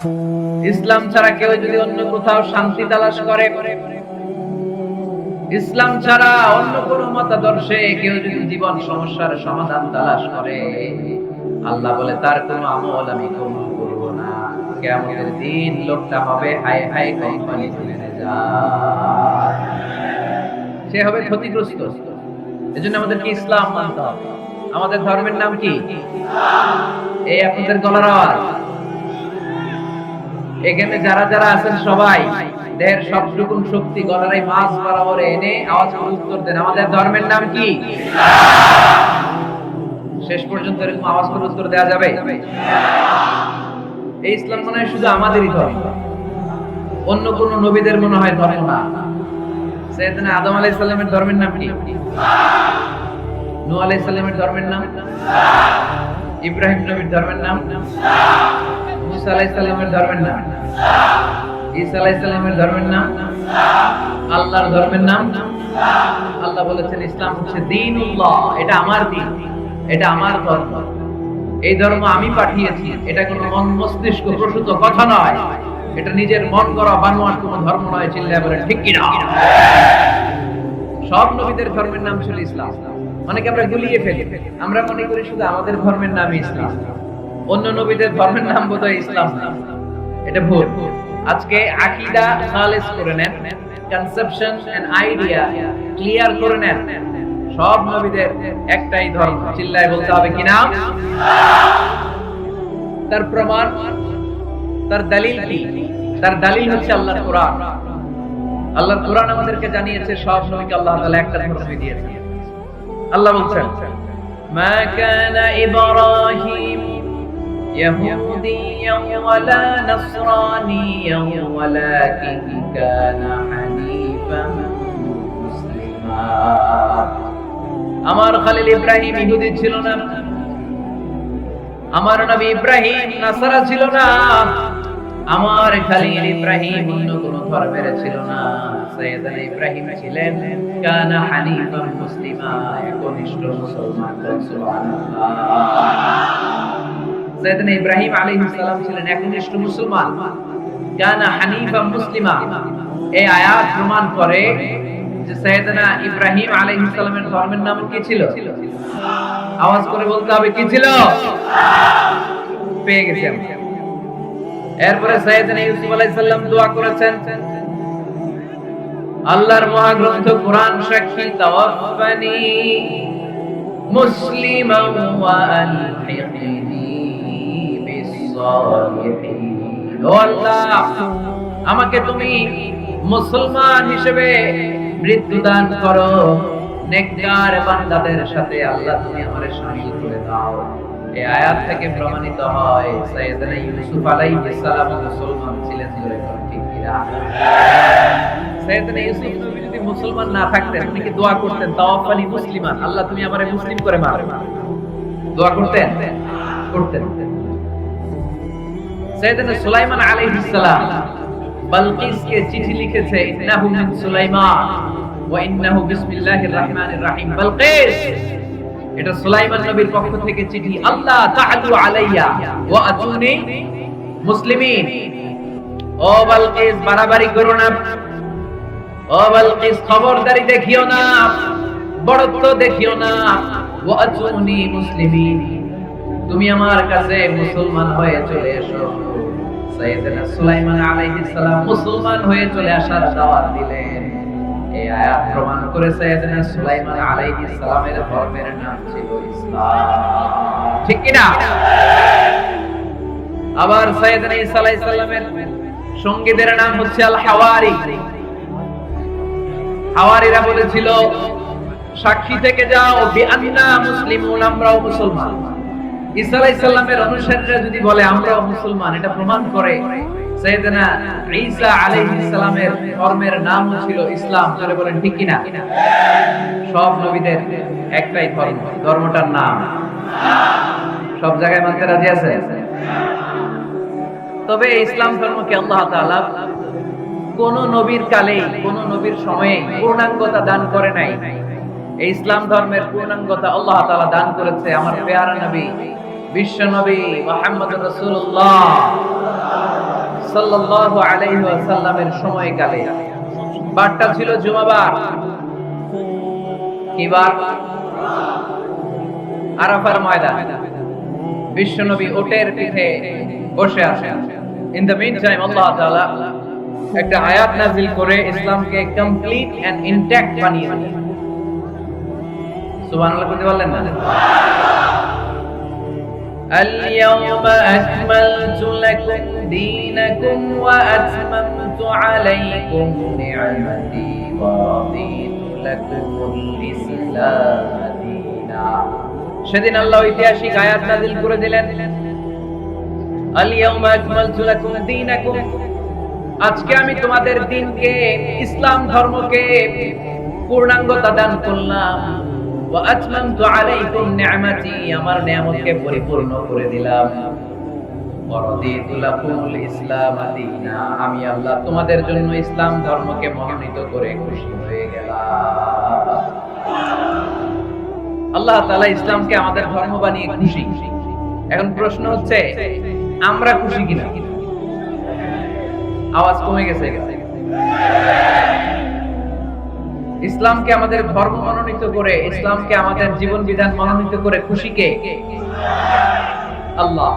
ইসলাম ছাড়া কেউ যদি অন্য কোথাও শান্তি তালাশ করে, ইসলাম ছাড়া অন্য কোন মতাদর্শে কেউ যদি জীবন সমস্যার সমাধান তালাশ করে, আল্লাহ বলে তার কোনো আমল আমি কবুল করব না। কিয়ামতের দিন লোকটা হবে হায় হায় কোম্পানি চলে যায়, সে হবে ক্ষতিগ্রস্ত। এজন্য আমাদেরকে ইসলাম মানতে হবে। আমাদের ধর্মের নাম কি? এই আপনাদের গলার আওয়াজ, এখানে যারা যারা আছেন সবাই দেহের সবটুকু শক্তি গলার এই মাছ বরাবর এনে আওয়াজ করে উত্তর দেন, আমাদের ধর্মের নাম কি? শেষ পর্যন্ত এরকম আওয়াজ করে উত্তর দেওয়া যাবে? এই ইসলাম মনে হয় শুধু আমাদেরই ধর্ম, অন্য কোন নবীদের মনে হয় ধর্ম না। সাইয়েদনা আদম আলাইহিস সালামের ধর্মের নাম কি? নূহ আলাইহিস সালামের ধর্মের নাম? ইব্রাহিম নবীর ধর্মের নাম? মুসা আলাইহিস সালামের ধর্মের নাম? ঈসা আলাইহিস সালামের ধর্মের নাম? আল্লাহর ধর্মের নাম? আল্লাহ বলেছেন ইসলাম হচ্ছে দ্বীনুল্লাহ, এটা আমার দ্বীন, এটা আমার ধর্ম, এই ধর্ম আমি পাঠিয়েছি। এটা কোনো মন মস্তিষ্ক প্রসূত কথা নয়, এটা নিজের মন করা বানোয়াট কোনো ধর্ম নয়। চিল্লায় বলেন ঠিক কি না? সব নবীদের ধর্মের নাম ছিল ইসলাম। অনেকে আমরা গুলিয়ে ফেলি, আমরা মনে করি শুধু আমাদের ধর্মের নামই ইসলাম, অন্য নবীদের ধর্মের নাম বোধহয় ইসলাম না। এটা ভুল। আজকে আকীদা খালেস করে নেন, কনসেপশন এন্ড আইডিয়া ক্লিয়ার করে নেন। সব নবীদের একটাই ধর্ম। চিল্লায় বলতে হবে কি নাম? তার প্রমাণ, তার দলিল কি? তার দলিল হচ্ছে আল্লাহর কোরআন। আল্লাহর কোরআন আমাদেরকে জানিয়েছে সব নবীকে আল্লাহ তাআলা একটা ধর্ম দিয়েছেন। আল্লাহ বলছেন মা কানা ইব্রাহিম ইয়াহুদিয়্যান ওয়ালা নাসরানিয়্যান ওয়ালাকিন কানা হানিফান মুসলিমা। আমার খলিল ইব্রাহিম ইহুদি ছিল না, আমার নবী ইব্রাহিম নাসারা ছিল না, আমার খলিল ইব্রাহিম অন্য কোন ধর্মের ছিল না। সাইয়েদনা ইব্রাহিম ছিলেন কানা হানিফান মুসলিমা, একনিষ্ঠ মুসলমান। সুবহানাল্লাহ। সাইয়েদনা ইব্রাহিম আলাইহিস সালাম ছিলেন একনিষ্ঠ মুসলমান, কানা হানিফান মুসলিমা। এই আয়াত প্রমাণ করে যে সাইয়েদনা ইব্রাহিম আলাইহিস সালামের ধর্মের নাম কি ছিল? আওয়াজ করে বলতে হবে কি ছিল? পেয়ে গেছেন। এরপরে সাইয়েদনা ইউসুফ আলাইহিস সালাম দোয়া করেছেন, আল্লাহর মহাগ্রন্থ কোরআন সাক্ষী, তাওয়াফানি মুসলিমান ওয়া আলহিকনি বিস-সালিহিন। ও আল্লাহ, আমাকে তুমি মুসলমান হিসেবে মৃত্যু দান করো, নেককার বান্দাদের সাথে আল্লাহ তুমি আমারে শামিল করে দাও। এই আয়াত থেকে প্রমাণিত হয় সাইয়েদনা ইউসুফ আলাইহিস সালাম মুসলমান ছিলেন। ঠিক কি না? সাইয়েদনা ইউসুফ নবী যদি মুসলমান না থাকতেন, উনি কি দোয়া করতেন তাওয়াফানি মুসলিমান, আল্লাহ তুমি আমারে মুসলিম করে মার? দোয়া করতেন? করতেন। সাইয়েদনা সুলাইমান আলাইহিস সালাম বালকিসকে চিঠি লিখেছে, ইন্নাহু মিন সুলাইমান ওয়া ইন্নাহু বিসমিল্লাহির রহমানির রহিম। বালকিস, এটা সুলাইমান নবীর পক্ষ থেকে চিঠি। আল্লাহ তাআলু আলাইয়া ওয়া আতুনি মুসলিমিন। ও বালকিস, বাড়াবাড়ি করো না। ও বালকিস, খবরদারি দেখিও না, বড়ত্ব দেখিও না। ওয়া আতুনি মুসলিমিন, তুমি আমার কাছে মুসলমান হয়ে চলে এসো। সাইয়েদনা সুলাইমান আলাইহিস সালাম মুসলমান হয়ে চলে আসার দাওয়াত দিলেন। এই আয়াত প্রমাণ করে সাইয়েদনা সুলাইমান আলাইহিস সালামের ধর্মের নাম ছিল ইসলাম। ঠিক কি না? আবার সাইয়েদনা ঈসা আলাইহিস সালামের সঙ্গীদের নাম হচ্ছে আল হাওয়ারি। হাওয়ারিরা বলেছিল সাক্ষী থেকে যাও বিআন্না মুসলিমুন, আমরাও মুসলমান। ঈসা আলাইহিস সালামের অনুসারীরা যদি বলে আমরাও মুসলমান, এটা প্রমাণ করে সাইয়েদনা ঈসা আলাইহিস সালামের ধর্মের নাম ছিল ইসলাম। যারা বলেন ঠিক কি না? সব নবীদের একটাই ধর্ম, ধর্মটার নাম সব জায়গায় মানতে রাজি আছে। তবে ইসলাম ধর্মকে আল্লাহ তাআলা কোন নবীর কালে, কোন নবীর সময়ে পূর্ণাঙ্গতা দান করে নাই। এই ইসলাম ধর্মের পূর্ণাঙ্গতা আল্লাহ তাআলা দান করেছে আমার পেয়ারা নবী, বিশ্ব নবী মুহাম্মদুর রাসূলুল্লাহ সাল্লাল্লাহু আলাইহি ওয়াসাল্লামের সময়কালে বারটা ছিল জুমাবার। কি বার? আরাফার ময়দান। বিশ্বনবী উটের পিঠে বসে আছেন। ইন দ্য মিন টাইম আল্লাহ তাআলা একটা আয়াত নাযিল করে ইসলামকে কমপ্লিট এন্ড ইনট্যাক্ট বানিয়ে দিলেন। সুবহানাল্লাহ বলতে পারলেন না? اليوم أكملت لكم دينكم وأتممت عليكم نعمتي ورضيت لكم الإسلام دينا। সেদিন আল্লাহ ঐতিহাসিক আয়াত নাযিল করে দিলেন, اليوم أكملت لكم دينكم, আজকে আমি তোমাদের দ্বীনকে, ইসলাম ধর্মকে পূর্ণাঙ্গতা দান করলাম। ওয়া আতমামতু আলাইকুম নি'মাতি, আমার নিয়ামতকে পরিপূর্ণ করে দিলাম। ওয়া রাদিতু লাকুমুল ইসলাম দীনা, আমি আল্লাহ তোমাদের জন্য ইসলাম ধর্মকে মনোনীত করে খুশি হয়ে গেলাম। আল্লাহ তাআলা ইসলামকে আমাদের ধর্ম বানিয়ে খুশি। এখন প্রশ্ন হচ্ছে, আমরা খুশি কিনা? আওয়াজ কমে গেছে। ইসলামকে আমাদের ধর্ম মনোনীত করে, ইসলামকে আমাদের জীবন বিধান মনোনীত করে খুশি কে? আল্লাহ।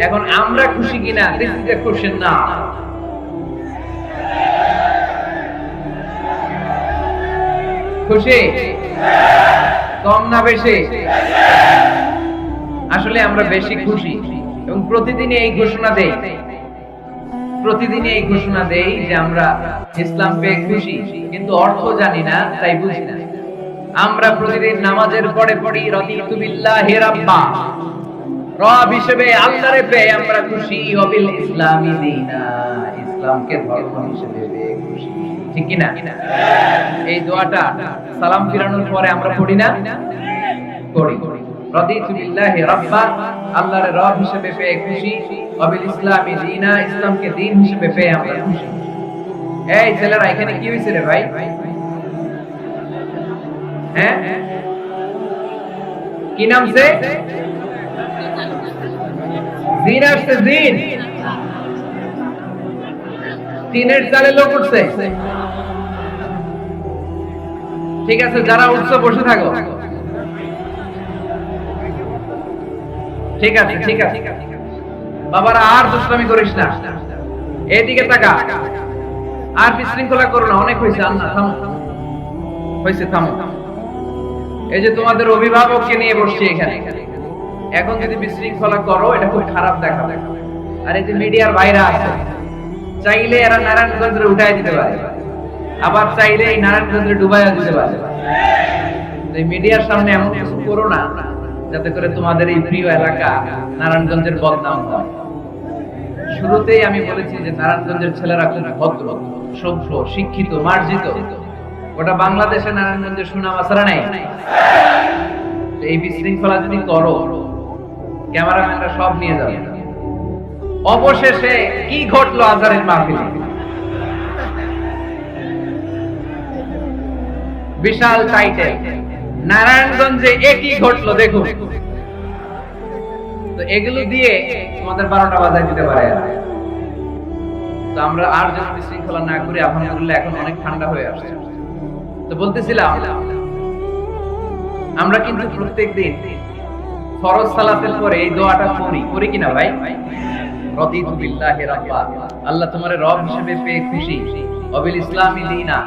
এখন আমরা খুশি কিনা? দিস ইজ দ্য কোশ্চেন নাও। খুশি? কম না বেশি? আসলে আমরা বেশি খুশি এবং প্রতিদিনই এই ঘোষণা দেই, যে আমরা ইসলাম পেয়ে খুশি, কিন্তু অর্থ জানি না, তাই বুঝি না। আমরা প্রতিদিন নামাজের পরে পড়ি রাদিতু বিল্লাহি রাব্বা, রব হিসেবে আল্লাহরে পেয়ে আমরা খুশি। ওয়াবিল ইসলামি দীনা, ইসলামকে ধর্ম হিসেবে পেয়ে খুশি। ঠিক কি না? এই দোয়াটা সালাম ফিরানোর পরে আমরা পড়ি না? পড়ি। রাদিতু বিল্লাহি রাব্বা, আল্লাহরে রব হিসেবে পেয়ে খুশি। ওয়াবিল ইসলামি দীনা, ইসলামকে দ্বীন হিসেবে পেয়ে আমরা খুশি। এই ছেলেরা, এখানে কি হইছে রে ভাই? হ্যাঁ, কি নামছে? জিন আসছে, জিন। তিনের চালে লোক উঠছে। ঠিক আছে, যারা উঠছে বসে থাকো। ঠিক আছে, ঠিক আছে বাবারা, আর দুষ্টামি করিস না। এইদিকে তাকা, আর বিশৃঙ্খলা করো না, অনেক হয়েছে। আন্না থামো, হয়েছে, থামো। এই যে তোমাদের অভিভাবককে নিয়ে বসছি এখানে, এখন যদি বিশৃঙ্খলা করো এটা খুব খারাপ দেখা। আর এই যে মিডিয়ার বাইরে আছে, চাইলে এরা নারায়ণগঞ্জে উঠাই দিতে পারে, আবার চাইলে এই নারায়ণগঞ্জে ডুবাইয়া দিতে পারে। এই মিডিয়ার সামনে এমন কিছু করো না যাতে করে তোমাদের এই প্রিয় এলাকা নারায়ণগঞ্জের বদনাম হয়। শুরুতেই আমি বলেছি যে নারায়ণগঞ্জের ছেলেরা খুব ভদ্র, সভ্য, শিক্ষিত, মার্জিত। ওটা বাংলাদেশে নারায়ণগঞ্জের সুনাম আসারা নাই। এই বিশৃঙ্খলা যদি করো, ক্যামেরাম্যানরা সব নিয়ে যাবে। অবশেষে কি ঘটলো আজহারের মাহফিলে? বিশাল টাইটেল, নারায়ণগঞ্জে একই ঘটলো দেখুন। তো এগুলো দিয়ে তোমাদের 12টা বাজায় দিতে পারে। তো আমরা আর যেন বিশৃঙ্খলা না করি। আলহামদুলিল্লাহ এখন অনেক ঠান্ডা হয়ে আসছে। তো বলতেছিলাম, আমরা কিন্তু প্রত্যেকদিন ফরজ সালাতের পরে এই দোয়াটা করি কিনা ভাই? রাদিতু বিল্লাহি রাব্বা, আল্লাহ তোমারে রব হিসেবে পেয়ে খুশি। ওয়াবিল ইসলামি দীনা,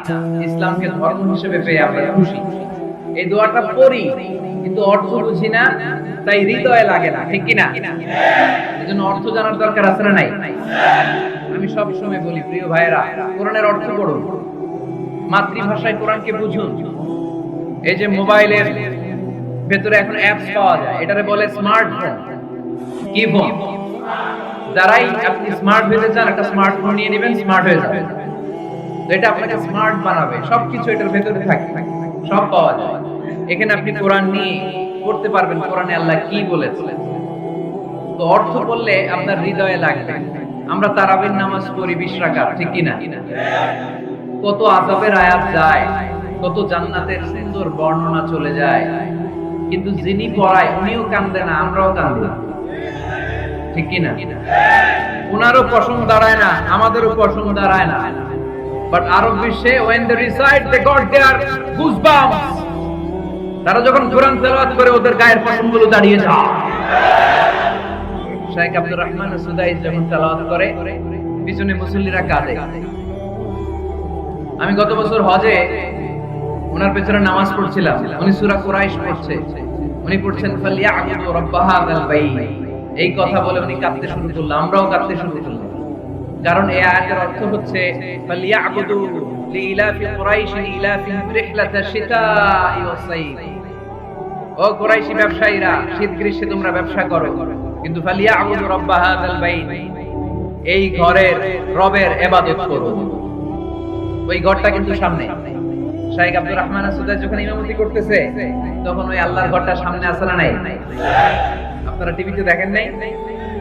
ইসলামকে ধর্ম হিসেবে পেয়ে আমরা খুশি। এই দোয়াটা পড়ি, কিন্তু অর্থ বুঝি না, তাই হৃদয়ে লাগে না। ঠিক কি না? এজন্য অর্থ জানার দরকার আছে না নাই? আমি সব সময় বলি, প্রিয় ভাইয়েরা, কোরআনের অর্থ পড়ুন, মাতৃভাষায় কোরআনকে বুঝুন। এই যে মোবাইলের ভেতরে এখন অ্যাপস পাওয়া যায়, এটারে বলে স্মার্টফোন। কি ফোন? যারাই আপনি স্মার্ট হতে চান, একটা স্মার্টফোন নিয়ে নেবেন, স্মার্ট হয়ে যাবে। তো এটা আপনাকে স্মার্ট বানাবে। সবকিছু এটার ভেতরে থাকে, সব পাওয়া যায়। এখানে আপনি কোরআন নিয়ে পড়তে পারবেন, কোরআনে আল্লাহ কি বলেছেন। তো অর্থ বললে আপনার হৃদয়ে লাগবে। আমরা তারাবির নামাজ পড়ি 20 রাকাত, ঠিক কি না? কত আযাবের আয়াত যায়, কত জান্নাতের সুন্দর বর্ণনা চলে যায়, কিন্তু যিনি পড়ায় উনিও কান্দে না, আমরাও কান্দি, ঠিক কি না? ওনারও পশম দাঁড়ায় না, আমাদেরও পশম দাঁড়ায় না। বাট আরব বিশ্বে when they recite they got their goosebumps, তারা যখন কোরআন তেলাওয়াত করে ওদের গায়ের পশমগুলো দাঁড়িয়ে যায়। শেখ আব্দুর রহমান সুদাইস যখন তেলাওয়াত করে পিছনে মুসল্লিরা কাঁদে। আমি গত বছর হজে ওনার পেছনে নামাজ পড়ছিলাম, উনি সূরা কুরাইশ পড়ছে, উনি পড়ছেন ফালিয়াবুদু রাব্ব হাযাল বাইত। এই কথা বলে উনি কাঁদতে শুরু করলেন, আমরাও কাঁদতে শুরু করলাম। কারণ এই আয়াতের অর্থ হচ্ছে ফালিয়াবুদু লিইলাফি কুরাইশ ইলাফিহিম রিহলাতাশ শিতাই ওয়াস সাইফ। ও কুরাইশি ব্যবসায়ীরা, শীত গ্রীষ্মে তোমরা ব্যবসা করো, কিন্তু ফালিয়াবুদু রাব্ব হাযাল বাইত, এই ঘরের রবের ইবাদত করো। ওই ঘরটা কিন্তু সামনে। শাইখ আব্দুর রহমান সুদাইস যখন ইমামতি করতেছে তখন ওই আল্লাহর ঘরটা সামনে আছে না নাই? আপনারা টিভিতে দেখেন নাই?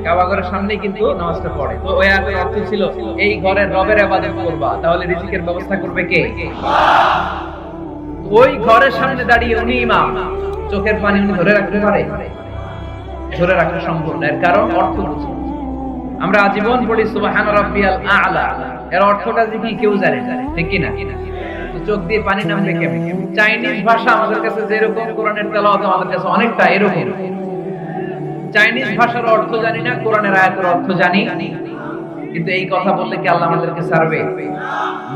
কাবা ঘরের সামনেই কিন্তু নামাজটা পড়ে। তো ওই আয়াতের অর্থ ছিল এই ঘরের রবের ইবাদত করবা, তাহলে রিজিকের ব্যবস্থা করবে কে? ওই ঘরের সামনে দাঁড়িয়ে উনি ইমাম, চোখের পানি উনি ধরে রাখতে পারে? ধরে রাখা সম্ভব না। এর কারণ অর্থ বুঝি। আমরা আজীবন পড়ি সুবহান রাব্বিয়াল আ'লা, এর অর্থটা কি কেউ জানে? ঠিক কি না? তো চোখ দিয়ে পানি নামবে কেমন? চাইনিজ ভাষা আমাদের কাছে যেরকম, কোরআনের তেলাওয়াত আমাদের কাছে অনেকটা এরকম। চাইনিজ ভাষার অর্থ জানি না, কোরআনের আয়াতের অর্থ জানি, কিন্তু এই কথা বললে কি আল্লাহ আমাদেরকে ছাড়বে?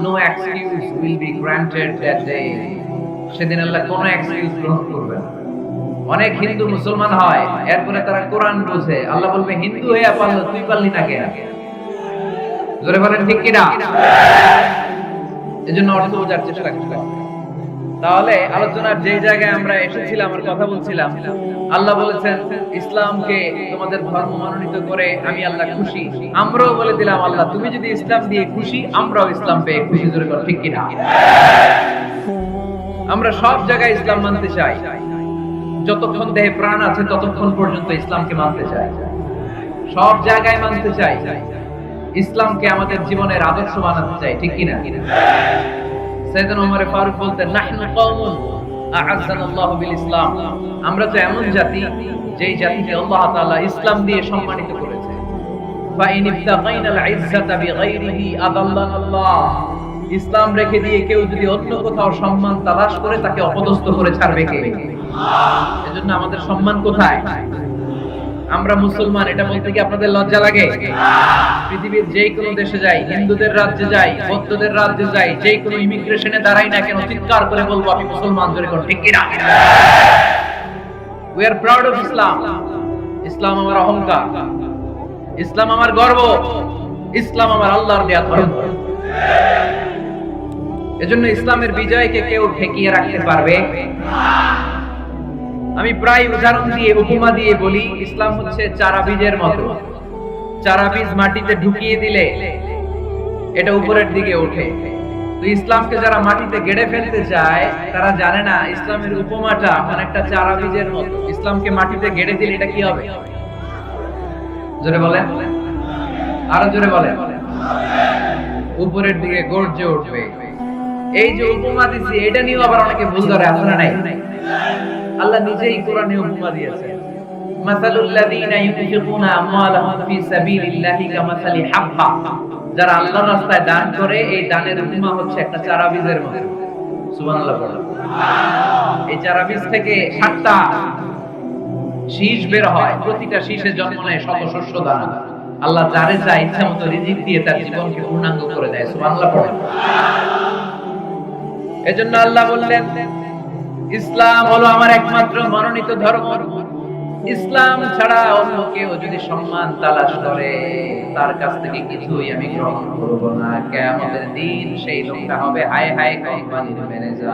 No excuse will be granted that day. সেদিন আল্লাহ কোনো এক্সকিউজ গ্রহণ করবে না। অনেক হিন্দু মুসলমান হয়, এরপরে তারা কোরআন বোঝে, আল্লাহ বলবে হিন্দু হয়ে পারলো, তুই পারলি না কেন? জোরে বলেন ঠিক কি না? এজন্য অর্থ বোঝার চেষ্টা করতে হবে। তাহলে আলোচনার যে জায়গায় আমরা এসেছিলাম, আমরা কথা বলছিলাম, আল্লাহ বলেছেন ইসলামকে তোমাদের ধর্ম মনোনীত করে আমি আল্লাহ খুশি। আমরাও বলে দিলাম আল্লাহ তুমি যদি ইসলাম দিয়ে খুশি, আমরাও ইসলাম পেয়ে খুশি। জোরে বলেন ঠিক কি না? আমরা সব জায়গায় ইসলাম মানতে চাই, যতক্ষণ দেহে প্রাণ আছে ততক্ষণ পর্যন্ত ইসলামকে মানতে চাই, সব জায়গায় মানতে চাই, ইসলামকে আমাদের জীবনের আদর্শ বানাতে চাই। ঠিক কি না? সাইয়েদনা ওমর ফারুক বলতেন নাহনু কওমুন আ'আজ্জানাল্লাহু বিল ইসলাম, আমরা তো এমন জাতি যেই জাতিকে আল্লাহ তাআলা ইসলাম দিয়ে সম্মানিত করেছে। ফা ইন ইবতাগাইনাল ইজ্জাতা বিগাইরিহি আদাল্লানাল্লাহ, ইসলাম রেখে দিয়ে কেউ যদি অন্য কোথাও সম্মান তালাশ করে তাকে অপদস্থ করে ছাড়বে কে? এজন্য আমাদের সম্মান কোথায়? আমরা মুসলমান, এটা বলতে কি আপনাদের লজ্জা লাগে? পৃথিবীর যে কোনো দেশে যাই, হিন্দুদের রাজ্যে যাই, বৌদ্ধদের রাজ্যে যাই, যে কোনো ইমিগ্রেশনে দাঁড়াই না কেন, চিৎকার করে বলবো আমি মুসলমান। জোরে কোন ঠিক কি না? We are proud of Islam. ইসলাম আমার অহংকার, ইসলাম আমার গর্ব, ইসলাম আমার আল্লাহর দেয়া ধর্ম। এজন্য ইসলামের বিজয়কে কেউ ঠেকিয়ে রাখতে পারবে না। আমি প্রায় উদাহরণ দিয়ে, উপমা দিয়ে বলি, ইসলাম হচ্ছে চারা বীজের মতো। চারা বীজ মাটিতে ঢুকিয়ে দিলে এটা উপরের দিকে ওঠে। তো ইসলামকে যারা মাটিতে গেড়ে ফেলতে চায় তারা জানে না ইসলামের উপমাটা অনেকটা চারা বীজের মতো। ইসলামকে মাটিতে গেড়ে দিলে এটা কি হবে? জোরে বলেন, আরো জোরে বলেন। উপরের দিকে গর্জে উঠবে। এই যে উপমা দিছি, এটা নিয়েও আবার অনেকে ভুল ধরে, আপনারা নাই? আল্লাহ নিজেই কোরআনে উপমা দিয়েছেন। মাসালুল লাযীনা ইউনফিকুনা আমওয়ালাহুম ফি সাবিলিল্লাহি কামাসালি হাব্বা, যারা আল্লাহর রাস্তায় দান করে এই দানের উপমা হচ্ছে একটা চারা বীজের মতো। সুবহানাল্লাহ বলেন। এই চারা বীজ থেকে 7টা শীষ বের হয়, প্রতিটা শীষে জন্ম নেয় শত শস্য দানা। আল্লাহ যারে চায় ইচ্ছা মতো রিজিক দিয়ে তার জীবনকে পূর্ণাঙ্গ করে দেয়। সুবহানাল্লাহ বলেন। এজন্য আল্লাহ বললেন ইসলাম হলো আমার একমাত্র মনোনীত ধর্ম। ইসলাম ছাড়া অন্য কেউ যদি সম্মান তালাশ করে তার কাছ থেকে কিছুই আমি গ্রহণ করব না। কিয়ামতের দিন সেই লোকটা হবে হায় হায় কোম্পানির ম্যানেজার।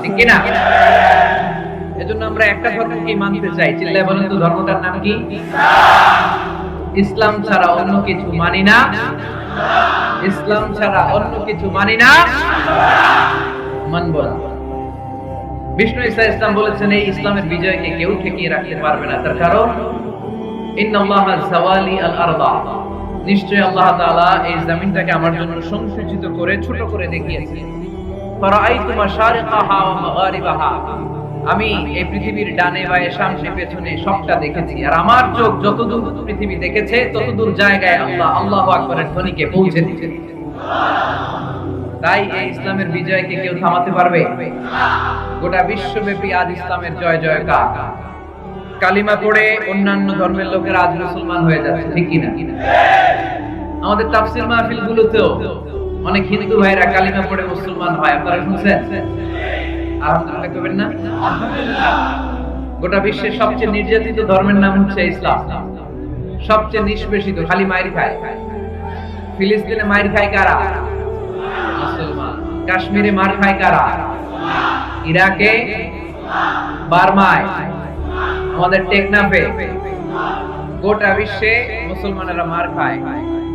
ঠিক কি না? এজন্য আমরা একটা ধর্মকে মানতে চাই। চিল্লায় বলেন তো ধর্মটার নাম কি? ইসলাম ছাড়া অন্য কিছু মানি না। ইসলাম ছাড়া অন্য কিছু মানি না, মানব না। বিষ্ণু ঈসা ইসলাম বলেছেন এই ইসলামের বিজয়কে কেউ ঠেকিয়ে রাখতে পারবে না। তার কারণ ইন্নাল্লাহা যাওয়ালি আল আরবা, নিশ্চয়ই আল্লাহ তাআলা এই জমিনটাকে আমার জন্য সংকুচিত করে ছোট করে দেখিয়েছেন। ফারাআইতু মাশারিকাহা ওয়া মাগারিবাহা, আমি এই পৃথিবীর ডানে বায়ে সামনে পেছনে সবটা দেখেছি, আর আমার চোখ যতদূর পৃথিবী দেখেছে ততদূর জায়গায় আল্লাহ আল্লাহু আকবারের ধ্বনিকে পৌঁছে দিয়েছে। তাই এই ইসলামের বিজয়কে কেউ থামাতে পারবে? গোটা বিশ্বব্যাপী আজ ইসলামের জয় জয়কার। কালিমা পড়ে অন্যান্য ধর্মের লোকেরা আজ মুসলমান হয়ে যাচ্ছে, ঠিক কিনা? আমাদের তাফসীর মাহফিল গুলোতেও অনেক হিন্দু ভাইরা কালিমা পড়ে মুসলমান হয়, আপনারা শুনছেন? আলহামদুলিল্লাহ কইবেন না? গোটা বিশ্বের সবচেয়ে নির্যাতিত ধর্মের নাম হচ্ছে ইসলাম, সবচেয়ে নিষ্পেষিত, খালি মাইর খায়। ফিলিস্তিনে মাইর খায় কারা? মুসলমান। কাশ্মীরে মার খায় কারা? ইরাকে, বার্মায়, আমাদের টেকনাফে, গোটা বিশ্বে মুসলমানেরা মার খায়।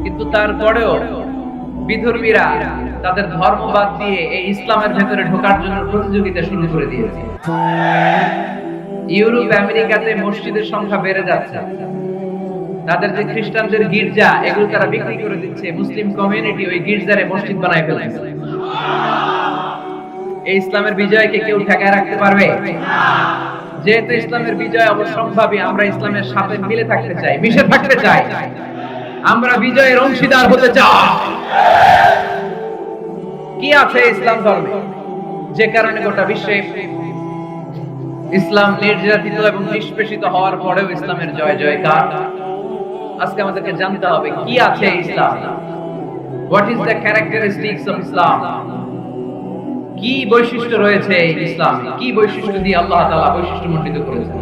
কিন্তু তারপরেও বিধর্মীরা তাদের ধর্ম বাদ দিয়ে এই ইসলামের ভেতরে ঢোকার জন্য প্রতিযোগিতা শুরু করে দিয়েছে। ইউরোপ আমেরিকাতে মসজিদের সংখ্যা বেড়ে যাচ্ছে, তাদের যে খ্রিস্টানদের গির্জা এগুলো তারা বিক্রি করে দিচ্ছে, মুসলিম কমিউনিটি ওই গির্জারে মসজিদ বানায় ফেলেছে। এই ইসলামের বিজয়কে কেউ ঠেকায় রাখতে পারবে? যেহেতু ইসলামের বিজয় অবশ্যম্ভাবী, আমরা ইসলামের সাথে মিলে থাকতে চাই, মিশে থাকতে চাই, আমরা বিজয়ের অংশীদার হতে চাই। কি আছে ইসলাম ধর্মে যে কারণে গোটা বিশ্বে ইসলাম নির্যাতিত এবং নিষ্পেষিত হওয়ার পরেও ইসলামের জয় জয়কার? আজকে আমাদেরকে জানতে হবে কি আছে Islam. What is the characteristics of Islam? কি বৈশিষ্ট্য রয়েছে ইসলামে, কি বৈশিষ্ট্য দিয়ে আল্লাহ তাআলা বৈশিষ্ট্যমণ্ডিত করেছেন।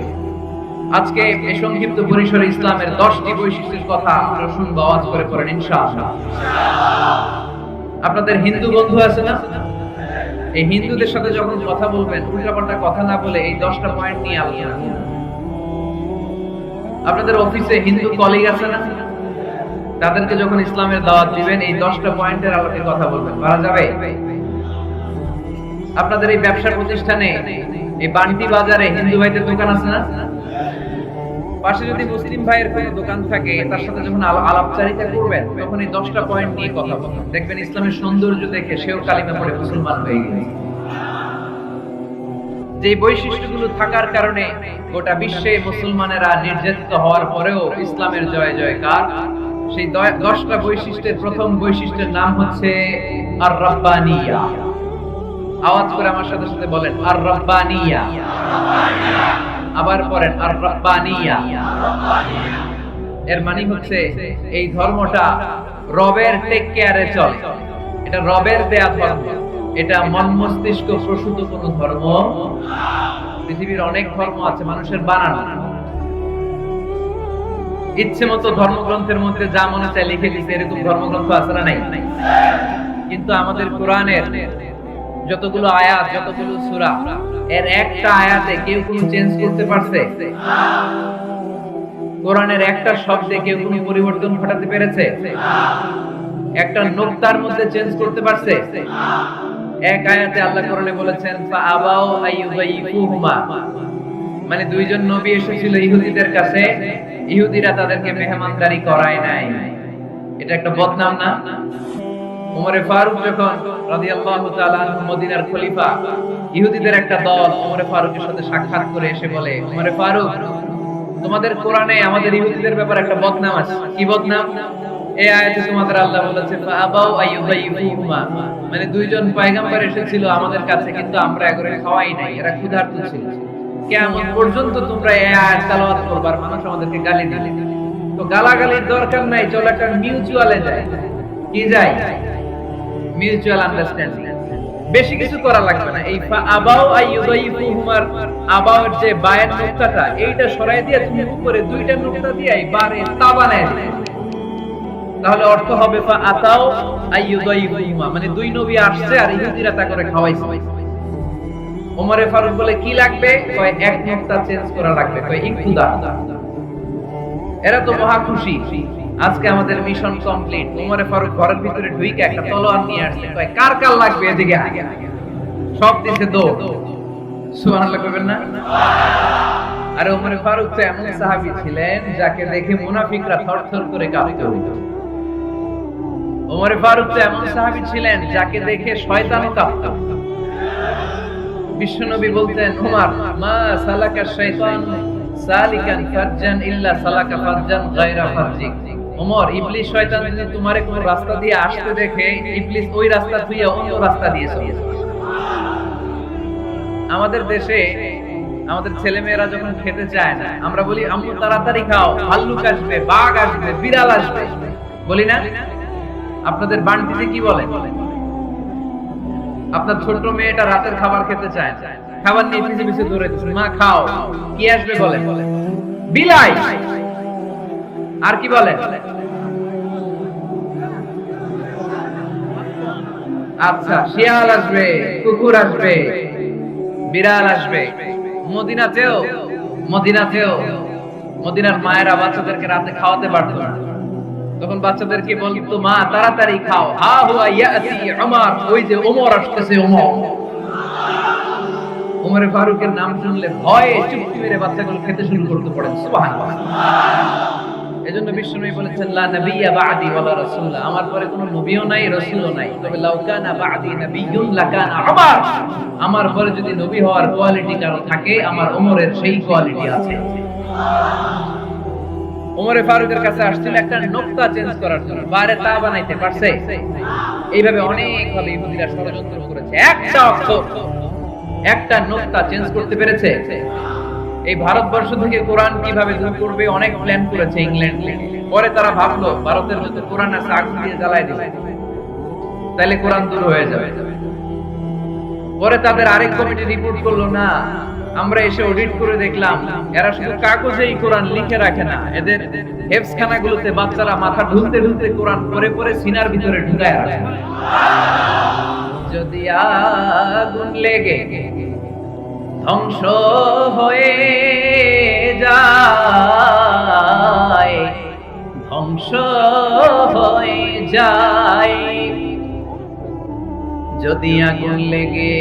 আজকে এই সংক্ষিপ্ত পরিসরে ইসলামের 10টি বৈশিষ্ট্যের কথা আমরা শুনবো, আওয়াজ করে পড়েন ইনশাআল্লাহ। আপনাদের হিন্দু বন্ধু আছে না? এই হিন্দুদের সাথে যখন কথা বলবেন উল্টাপাল্টা কথা না বলে এই 10টা পয়েন্ট নিয়ে আলোচনা করুন। আপনাদের অফিসে হিন্দু কলিগ আছে না? তাদেরকে যখন ইসলামের দাওয়াত দিবেন এই 10টা পয়েন্টের আলোকে কথা বলবেন, পারা যাবে? আপনাদের এই ব্যবসা প্রতিষ্ঠানে এই বান্টি বাজারে হিন্দু ভাইদের দোকান আছে না? পাশে যদি মুসলিম ভাইয়ের কোনো দোকান থাকে তার সাথে যখন আলাপচারিতা করবেন তখন এই 10টা পয়েন্ট নিয়ে কথা বলবেন, দেখবেন ইসলামের সৌন্দর্য দেখে সেও কালিমা পড়ে মুসলমান হয়ে গেছে। যে বৈশিষ্ট্যগুলো থাকার কারণে গোটা বিশ্বে মুসলমানেরা নির্যাতিত হওয়ার পরেও ইসলামের জয় জয়কার, সেই 10টা বৈশিষ্ট্যের প্রথম বৈশিষ্ট্যের নাম হচ্ছে আর রাব্বানিয়া। আওয়াজ করে আমার সাথে সাথে বলেন আর রাব্বানিয়া। আবার পড়েন আর রাব্বানিয়া। এর মানে হচ্ছে এই ধর্মটা রবের টেক কেয়ারে চলে, এটা রবের দেয়া ধর্ম, এটা মন মস্তিষ্ক প্রসূত কোনো ধর্ম। পৃথিবীর অনেক ধর্ম আছে মানুষের বানানো, ইচ্ছে মতো ধর্মগ্রন্থের মধ্যে যা মনে চায় লিখে দিতে, এরকম ধর্মগ্রন্থ আছে না? নাই। কিন্তু আমাদের কোরআনের যতগুলো আয়াত, যতগুলো সূরা, এর একটা আয়াতে কেউ কোনো চেঞ্জ করতে পারছে? কোরআনের একটা শব্দে কেউ কোনো পরিবর্তন ঘটাতে পেরেছে? একটা নুকতার মধ্যে চেঞ্জ করতে পারছে? এক আয়াতে আল্লাহ কোরআনে বলেছেন ফাআবাউ আইয়ুযাইফুহুমা, মানে দুইজন নবী এসেছিল ইহুদিদের কাছে, ইহুদিরা তাদেরকে মেহমানদারি করায় নাই। এটা একটা বদনাম না? ওমরে ফারুক যখন রাদিয়াল্লাহু তাআলা আনহু মদিনার খলিফা, ইহুদিদের একটা দল ওমরে ফারুকের সাথে সাক্ষাৎ করে এসে বলে, ওমরে ফারুক, তোমাদের কোরআনে আমাদের ইহুদিদের ব্যাপারে একটা বদনাম আছে। কি বদনাম? এই আয়াতে তোমাদের আল্লাহ বলেছে ফাআবাউ আইয়ুযাইফুহুমা, মানে দুইজন পয়গম্বর এসেছিল আমাদের কাছে কিন্তু আমরা এগুলো খাওয়াই নাই, এরা ক্ষুধার্ত ছিল। কিয়ামত পর্যন্ত তোমরা এই আয়াত তেলাওয়াত করবার, মানুষ আমাদেরকে গালি দিলে। তো গালাগালির দরকার নাই, চলো একটা মিউচুয়ালে যায়। কি যায়? Mutual understanding. বেশি কিছু করা লাগবে না। এই ফাআবাউ আইয়ুযাইফুহুমার আবাউর যে বায়ের নুকতাটা, এইটা সরাই দিয়ে তুমি উপরে দুইটা নুকতা দিয়ে বারে তা বানায় দিলে, তাহলে অর্থ হবে ফাআতাউ আইয়ুযাইফুহুমা, মানে দুই নবী আসছে আর ইহুদিরা তা করে খাওয়াইছে। ওমরে ফারুক বলে কি লাগবে? কয় এক নুকতা চেঞ্জ করা লাগবে, কয় একটু দাও। এরা তো মহা খুশি, আজকে আমাদের মিশন কমপ্লিট। ওমরে ফারুক ঘরের ভিতরে ঢুইকে একটা তলোয়ার নিয়ে আসছে, কয় কার কার লাগবে এদিকে আগে। সব দিছে দৌড়। সুবহানাল্লাহ কইবেন না? আর ওমরে ফারুক তো এমন সাহাবী ছিলেন যাকে দেখে মুনাফিকরা থরথর করে কাঁপতো। ওমরে ফারুক তো এমন সাহাবী ছিলেন যাকে দেখে শয়তানও কাঁপতো। বিশ্বনবী বলতেন, ওমর মা সালাকা শাইতান সালিকান ফারজান ইল্লা সালাকা ফারজান গায়রা ফারজিক। ওমর, ইবলিস শয়তান যদি তোমারে কোন রাস্তা দিয়ে আসতে দেখে, ইবলিস ওই রাস্তা দিয়ে অন্য রাস্তা দিয়ে চলে। আমাদের দেশে আমাদের ছেলেমেয়েরা যখন খেতে চায় না, আমরা বলি আম্মু তাড়াতাড়ি খাও, ভাল্লুক আসবে, বাঘ আসবে, বিড়াল আসবে, বলি না? আপনাদের বান্টিতে কি বলে? আপনার ছোট মেয়েটা রাতের খাবার খেতে চায় না, খাবার নিয়ে পিছে পিছে দৌড়ে দিচ্ছে, মা খাও, কি আসবে বলে? বিলাই। আর কি বলে? আচ্ছা, শিয়াল আসবে, কুকুর আসবে, বিড়াল আসবে। মদিনাতেও মদিনার মায়েরা বাচ্চাদেরকে রাতে খাওয়াতে পারতো না, তখন বাচ্চাদেরকে বলতো, মা তাড়াতাড়ি খাও, হা হুয়া ইয়াতি উমর, ওই যে ওমর আসতেছে। ওমরে ফারুকের নাম শুনলে ভয়ে চুপটি মেরে বাচ্চাগুলো খেতে শুরু করতে পারে। সুবহানাল্লাহ। এজন্য বিশ্বনবী বলেছেন, লা নাবিয়্যা বা'দি ওয়ালা রাসূল, আমার পরে কোনো নবীও নাই, রাসূলও নাই, তবে লাউ কানা বা'দি নাবিয়্যুন লাকানা উমর, আমার পরে যদি নবী হওয়ার কোয়ালিটি কারো থাকে, আমার ওমরের সেই কোয়ালিটি আছে। ওমরে ফারুকের কাছে আসছিল একটা নোকতা চেঞ্জ করার জন্য, বারে তা বানাইতে পারছে? এইভাবে অনেক ভাবে ইহুদিরা ষড়যন্ত্র করেছে, একটা অক্ষর, একটা নোকতা চেঞ্জ করতে পেরেছে? এই ভারতবর্ষ থেকে কোরআন কিভাবে দূর করবে অনেক প্ল্যান করেছে ইংল্যান্ড। পরে তারা ভাবলো ভারতের যত কোরআন আছে আগুন দিয়ে জ্বালায় দিবে, তাহলে কোরআন দূর হয়ে যাবে। পরে তাদের আরেক কমিটি রিপোর্ট করলো, না, আমরা এসে অডিট করে দেখলাম এরা শুধু কাগজেই কোরআন লিখে রাখে না, এদের হেফজখানাগুলোতে বাচ্চারা মাথা ঢুলতে ঢুলতে কোরআন পড়ে পড়ে সিনার ভিতরে ঢুকায় রাখে। যদি আগুন লেগে ধ্বংস হয়ে যায়, ধ্বংস হয়ে যায়, যদি আগুন লেগে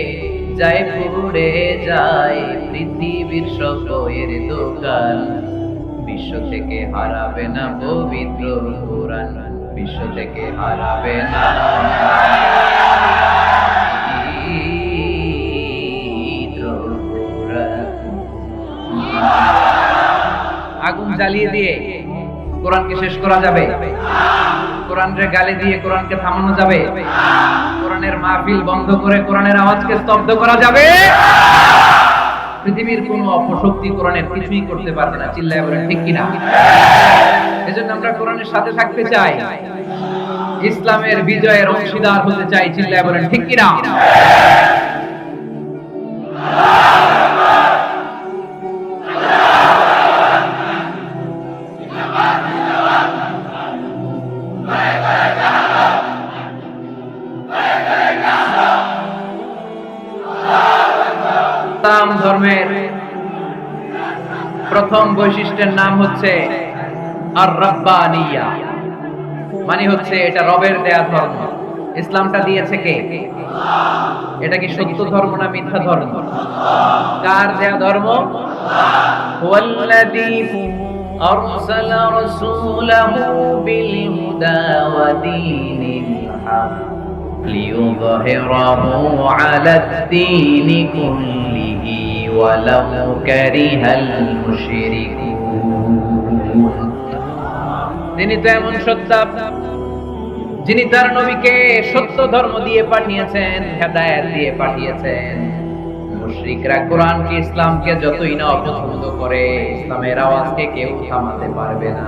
যায় পুড়ে যায় পৃথিবীর সব বইয়ের দোকান, বিশ্ব থেকে হারাবে না পবিত্র কোরআন, বিশ্ব থেকে হারাবে না। আগুন জ্বালিয়ে দিয়ে কোরআনকে শেষ করা যাবে? কোরআনের গালি দিয়ে কোরআনকে থামানো যাবে? কোরআনের মাহফিল বন্ধ করে কোরআনের আওয়াজকে স্তব্ধ করা যাবে? পৃথিবীর কোন অপশক্তি কোরআনের কিছুই করতে পারবে না। চিল্লায় বলেন ঠিক কিনা? এজন্য আমরা কোরআনের সাথে থাকতে চাই, ইসলামের বিজয়ের অংশীদার হতে চাই। চিল্লায় বলেন ঠিক কিনা? ইসলাম ধর্মের প্রথম বৈশিষ্ট্যের নাম হচ্ছে আর-রাব্বানিয়া, মানে হচ্ছে এটা রবের দেয়া ধর্ম। ইসলামটা দিয়েছে কে? এটা কি সত্য ধর্ম না মিথ্যা ধর্ম? কার দেয়া ধর্ম? হুয়াল্লাযী আরসালা রাসূলাহু বিল হুদা ওয়া দীনিল হক লিইয়ুযহিরাহু আলাদ-দীনি কুল্লিহি ওয়ালাউ কারিহাল মুশরিকুন। তিনি তো এমন সত্তা যিনি তার নবীকে সত্য ধর্ম দিয়ে পাঠিয়েছেন, হেদায়েত দিয়ে পাঠিয়েছেন। মুশরিকরা কোরআনকে, ইসলামকে যতই না অপছন্দ করে, ইসলামের আওয়াজকে কেউ থামাতে পারবে না।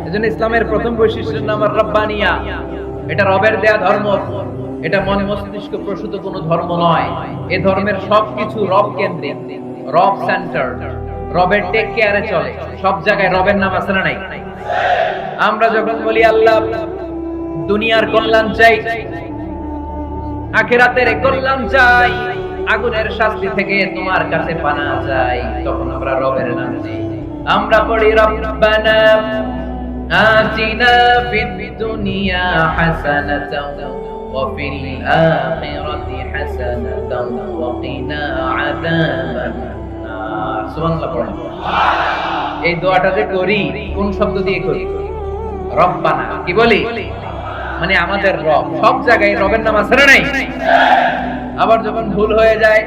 এজন্য ইসলামের প্রথম বৈশিষ্ট্যের নাম আর-রাব্বানিয়া। এটা রবের দেয়া ধর্ম, এটা মন মস্তিষ্ক প্রসূত কোনো ধর্ম নয়। এই ধর্মের সবকিছু রব কেন্দ্রিক, রব সেন্টার, রবের টেক কেয়ারে চলে। সব জায়গায় রবের নাম আছে না নাই? আমরা যখন বলি আল্লাহ দুনিয়ার কল্যাণ চাই, আখিরাতের কল্যাণ চাই, আগুনের শাস্তি থেকে তোমার কাছে পানা চাই, তখন আমরা রবের নাম নেই। আমরা পড়ি রব্বানা আতিনা ফিদ দুনিয়া হাসানাতাও ওয়া ফিল আখিরাতি হাসানাতাও ওয়া কিনা আযাবান নার। সুবহানাল্লাহ পড়েন। এই দোয়াটা যে করি কোন শব্দ দিয়ে করি? রব্বানা। কি বলি? মানে আমাদের রব। সব জায়গায় রবের নাম আছে না নাই? আবার যখন ভুল হয়ে যায়,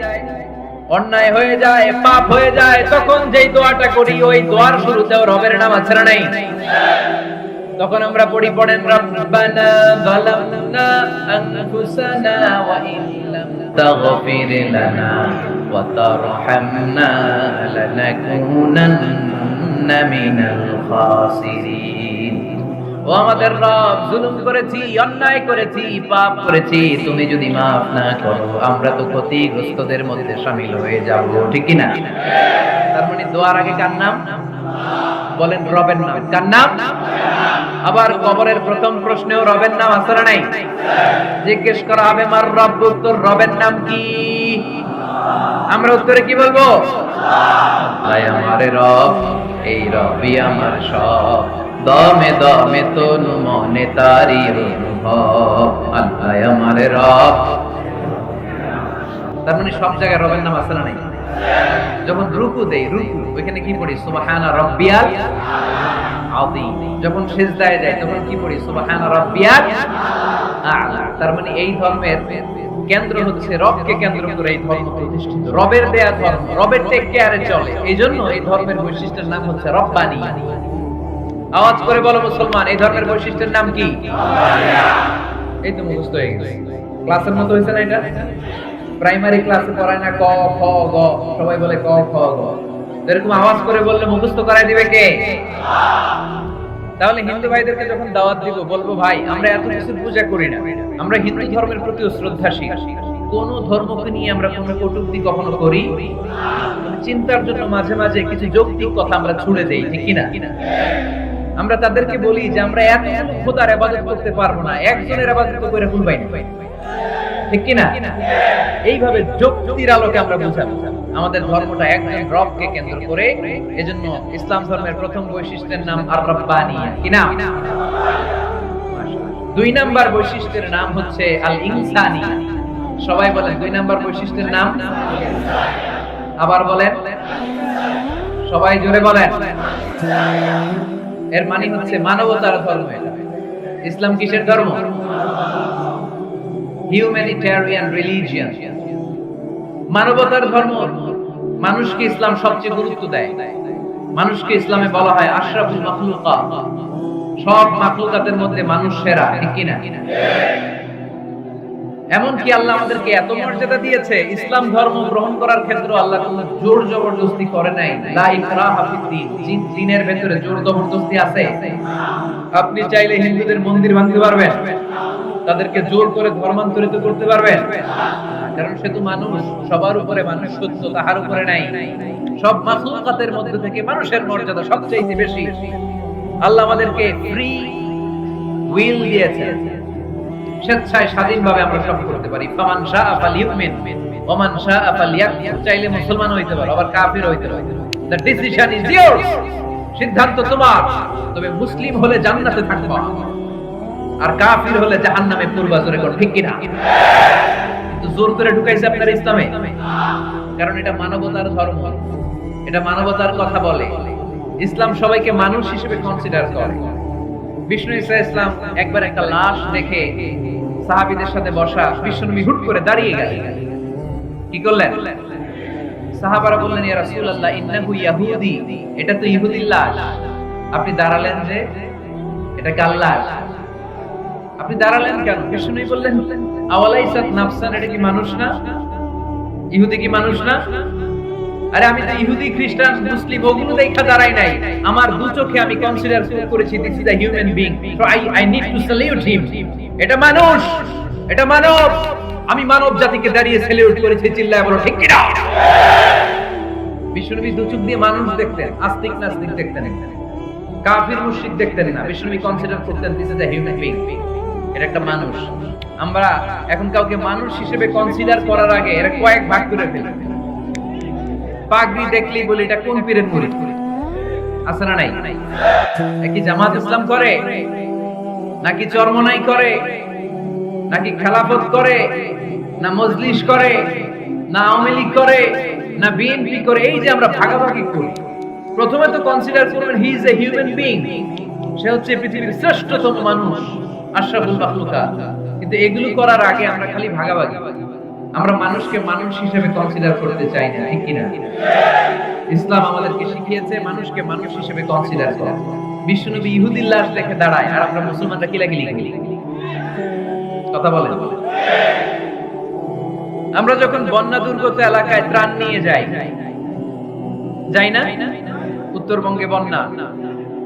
অন্যায় হয়ে যায়, পাপ হয়ে যায়, তখন যেই দোয়াটা করি ওই দোয়ার শুরুতেও রবের নাম আছে না নাই? তখন আমরা পড়েন রব্বানা যালামনা আনফুসানা ওয়া ইল্লাম তাগফির লানা ওয়া তারহামনা লানাকুনান্না মিনাল খাসিরিন। ও আমাদের রব, জুলুম করেছি, অন্যায় করেছি, পাপ করেছি, তুমি যদি মাফ না করো আমরা তো ক্ষতিগ্রস্তদের মধ্যে শামিল হয়ে যাব, ঠিক কি না? তার মানে দোয়ার আগে কার নাম? বলেন রবের নাম। কার নাম? আবার কবরের প্রথম প্রশ্নেও রবের নাম আছে না নাই? জিজ্ঞেস করা হবে মার রব্বুক, তোর রবের নাম কি? আমরা উত্তরে কি বলবো? আয় আমার রব, এই রবই আমার সব, দমে দমে তনু মনে তারি অনুভব, আল্লাহ আমার রব। তার মানে সব জায়গায় রবের নাম আছে না নাই? যখন রুকু দেই, রুকু ওইখানে কি পড়ি? সুবহানা রাব্বিয়াল আযীম। যখন সিজদায় যাই তখন কি পড়ি? সুবহানা রাব্বিয়াল আ'লা। তার মানে এই ধর্মের কেন্দ্র হচ্ছে রবকে কেন্দ্র করে এই ধর্ম প্রতিষ্ঠিত, রবের দেয়া ধর্ম, রবের টেক কেয়ারে চলে। এইজন্য এই ধর্মের বৈশিষ্ট্যের নাম হচ্ছে রব্বানি। আওয়াজ করে বলো মুসলমান, এই ধর্মের বৈশিষ্ট্যের নাম কি? এই তো মুখস্থ হয়ে গেছে, ক্লাসের মতো হয়েছে না এটা? প্রাইমারি ক্লাসে পড়ায় না ক খ গ, সবাই বলে ক খ গ, এরকম আওয়াজ করে বললে মুখস্থ করাই দিবে কে? তাহলে হিন্দু ভাইদেরকে যখন দাওয়াত দিব বলবো ভাই আমরা এত কিছু পূজা করি না, আমরা হিন্দু ধর্মের প্রতি শ্রদ্ধাশীল, কোন ধর্মকে নিয়ে আমরা কোনো কটূক্তি কখনো করি চিন্তার জন্য মাঝে মাঝে কিছু যৌক্তিক কথা আমরা ছুড়ে দেই, ঠিক কি না? আমরা তাদেরকে বলি যে আমরা এত খোদার ইবাদত করতে পারবো না, একজনের ইবাদত করে ভুলবাই না, ঠিক কি না? এইভাবে যুক্তির আলোকে আমরা বুঝাবো আমাদের ধর্মটা একজন রবকে কেন্দ্র করে। এজন্য ইসলাম ধর্মের প্রথম বৈশিষ্ট্যের নাম আর রব্বানি। কি নাম? দুই নাম্বার বৈশিষ্ট্যের নাম হচ্ছে আল ইনসানি। সবাই বলেন দুই নাম্বার বৈশিষ্ট্যের নাম। আবার বলেন, সবাই জোরে বলেন। এর মানে হচ্ছে মানবতার ধর্ম। এটা ইসলাম কিসের ধর্ম? হিউম্যানিটেরিয়ান রিলিজিয়ন, মানবতার ধর্ম। মানুষকে ইসলাম সবচেয়ে গুরুত্ব দেয়। মানুষকে ইসলামে বলা হয় আশরাফুল মাখলুকাত, সব মাখলুকাতের মধ্যে মানুষ সেরা, ঠিক কি না? এমনকি আল্লাহ আমাদেরকে এত মর্যাদা দিয়েছে, ইসলাম ধর্ম গ্রহণ করার ক্ষেত্রে আল্লাহ কোনো জোর জবরদস্তি করে নাই। লা ইকরাহা ফিদ্দীন, দ্বীনের ভেতরে জোর জবরদস্তি আছে? আপনি চাইলে হিন্দুদের মন্দির ভাঙতে পারবেন, তাদেরকে জোর করে ধর্মান্তরিত করতে পারবেন? কারণ সে তো মানুষ, সবার উপরে মানুষ সত্য, তাহার উপরে নাই। সব মাখলুকাতের মধ্যে থেকে মানুষের মর্যাদা সবচেয়ে বেশি। আল্লাহ আমাদেরকে ফ্রি উইল দিয়েছেন, স্বেচ্ছায় স্বাধীনভাবে আমরা সব করতে পারি। ফামান শাআ ফালিউমিন ওয়া মান শাআ ফালিয়াকফুর। চাইলে মুসলমান হইতে পারো, আবার কাফির হইতে পারো। দ্য ডিসিশন ইজ ইয়োরস, সিদ্ধান্ত তোমার। তবে মুসলিম হলে জান্নাতে থাকবা, আর কাফির হলে জাহান্নামে পড়বা। জোরে কর ঠিক কি না? কিন্তু জোর করে ঢুকাইছে আপনার ইসলামে, কারণ এটা মানবতার ধর্ম, এটা মানবতার কথা বলে। ইসলাম সবাইকে মানুষ হিসেবে কনসিডার করে। বিষ্ণু ঈসা ইসলাম একবার একটা লাশ দেখে সাহাবীদের সাথে বসা, বিষ্ণুনবী হুট করে দাঁড়িয়ে গেলেন। কি করলেন? সাহাবারা বললেন ইয়া রাসূলুল্লাহ ইন্নাহু ইয়াহুদি, এটা তো ইহুদির লাশ। আপনি দাঁড়ালেন যে, এটা কার লাশ? আপনি দাঁড়ালেন কেন? বিষ্ণুনবী বললেন আওয়ালাইসাত নাফসান, এটা কি মানুষ না? ইহুদি কি মানুষ না? আরে আমি তো ইহুদি, খ্রিস্টান, মুসলিম ওগুলো দেখা দাঁড়াই নাই, আমার দু চোখে আমি কনসিডার করেছি this is a human being, so I need to salute হিম। এটা মানুষ, এটা মানব, আমি মানব জাতিকে দাঁড়িয়ে স্যালিউট করেছি। চিল্লায় বলো ঠিক কি না? বিষ্ণুনবী দু চোখ দিয়ে মানুষ দেখতেন, আস্তিক নাস্তিক দেখতেন, কাফির মুশরিক দেখতেন না। বিষ্ণুনবী কনসিডার করতেন this is a human being, এটা একটা মানুষ। আমরা এখন কাউকে মানুষ হিসেবে কনসিডার করার আগে এরা কয়েক ভাগ করে ফেলি। পাগড়ি দেখলেই বলি এটা কোন পীরের মুরিদ, আছে না নাই? কি জামাত ইসলাম করে, নাকি চরমনাই করে, নাকি খেলাফত করে, না মজলিস করে, না আওয়ামী লীগ করে, না বিএনপি করে? এই যে আমরা ভাগাভাগি করি, প্রথমে তো কনসিডার করবেন he is a human being, সে হচ্ছে পৃথিবীর শ্রেষ্ঠতম মানুষ, আশরাফুল মাখলুকাত। কিন্তু এগুলো করার আগে আমরা খালি ভাগাভাগি। আমরা মানুষকে মানুষ হিসেবে কনসিডার করতে চাই না, ঠিক কিনা? ইসলাম আমাদেরকে শিখিয়েছে মানুষকে মানুষ হিসেবে কনসিডার করা। বিশ্বনবী ইহুদির লাশ দেখে দাঁড়ায়, আর আমরা মুসলমানরা কিলাকিলি করি। কথা বলেন। আমরা যখন বন্যা দুর্গত এলাকায় ত্রাণ নিয়ে যাই না? উত্তরবঙ্গে বন্যা,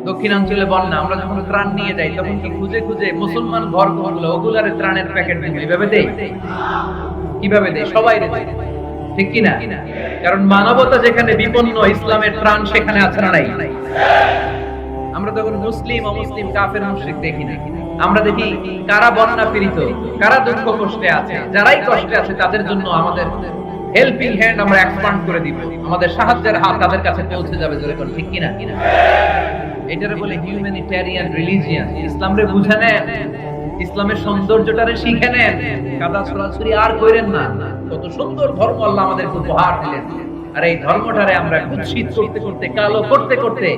দক্ষিণাঞ্চলে বন্যা, আমরা যখন ত্রাণ নিয়ে যাই তখন কি খুঁজে খুঁজে মুসলমান ঘর করলো ওগুলারে ত্রাণের প্যাকেট দিব? এইভাবে দেই? কিভাবে দেই? সবাই দেয়, ঠিক কিনা? কারণ মানবতা যেখানে বিপন্ন, ইসলামের ত্রাণ সেখানে আছে না নাই? আমরা তখন মুসলিম অমুসলিম কাফের মুশরিক দেখি না, আমরা দেখি কারা বন্যা পীড়িত, কারা দুঃখ কষ্টে আছে, যারাই কষ্টে আছে তাদের জন্য আমাদের হেল্পিং হ্যান্ড আমরা এক্সপান্ড করে দিব, আমাদের সাহায্যের হাত তাদের কাছে পৌঁছে যাবে। জোরে কোন ঠিক কিনা? এটারে বলে হিউম্যানিটেরিয়ান রিলিজিয়ন। ইসলামরে বুঝে নেন, ইসলামের সৌন্দর্যটারে শিখে নেন, কাদা ছড়াছড়ি আর কইরেন না। কত সুন্দর ধর্ম আল্লাহ আমাদেরকে উপহার দিলেন, আর এই ধর্মটারে আমরা কুৎসিত করতে করতে, কালো করতে করতে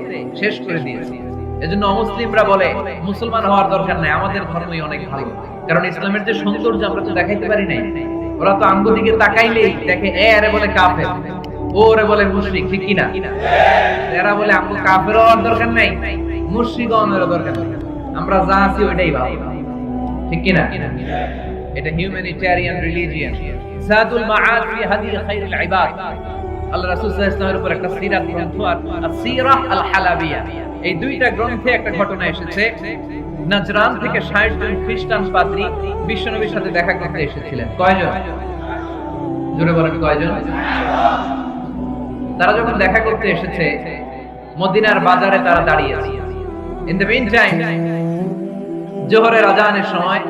শেষ করে দিয়েছি। এজন্য অমুসলিমরা বলে মুসলমান হওয়ার দরকার নাই, আমাদের ধর্মই অনেক ভালো। কারণ ইসলামের যে সৌন্দর্য আমরা তো দেখাইতে পারি নাই। ওরা তো আঙ্গু দিকে তাকাইলেই দেখে এ আরে বলে কাফের, ওরে বলে মুশরিক, ঠিক কিনা? এরা বলে আঙ্গু কাফের হওয়ার দরকার নাই, মুশরিক হওয়ার দরকার নাই, আমরা যা আছি ওইটাই ভালো, ঠিক কিনা? এটা হিউম্যানিটেরিয়ান রিলিজিয়ন। জাদুল মাআদ ফি হাদি খায়রুল ইবাদ, আল্লাহ রাসূল সাল্লাল্লাহু আলাইহি ওয়াসাল্লামের উপর একটা সিরাত গ্রন্থ আর আসিরাহ আল হালাবিয়া, এই দুইটা গ্রন্থে একটা ঘটনা এসেছে। নাজরান থেকে ৬০ জন খ্রিস্টান পাদ্রী বিশ্বনবীর সাথে দেখা করতে এসেছিলেন। কয়জন? জোরে বলেন কয়জন? তারা যখন দেখা করতে এসেছে, মদিনার বাজারে তারা দাঁড়িয়ে আছে। ইন দ্য মিন টাইম জোহরের আযানের সময়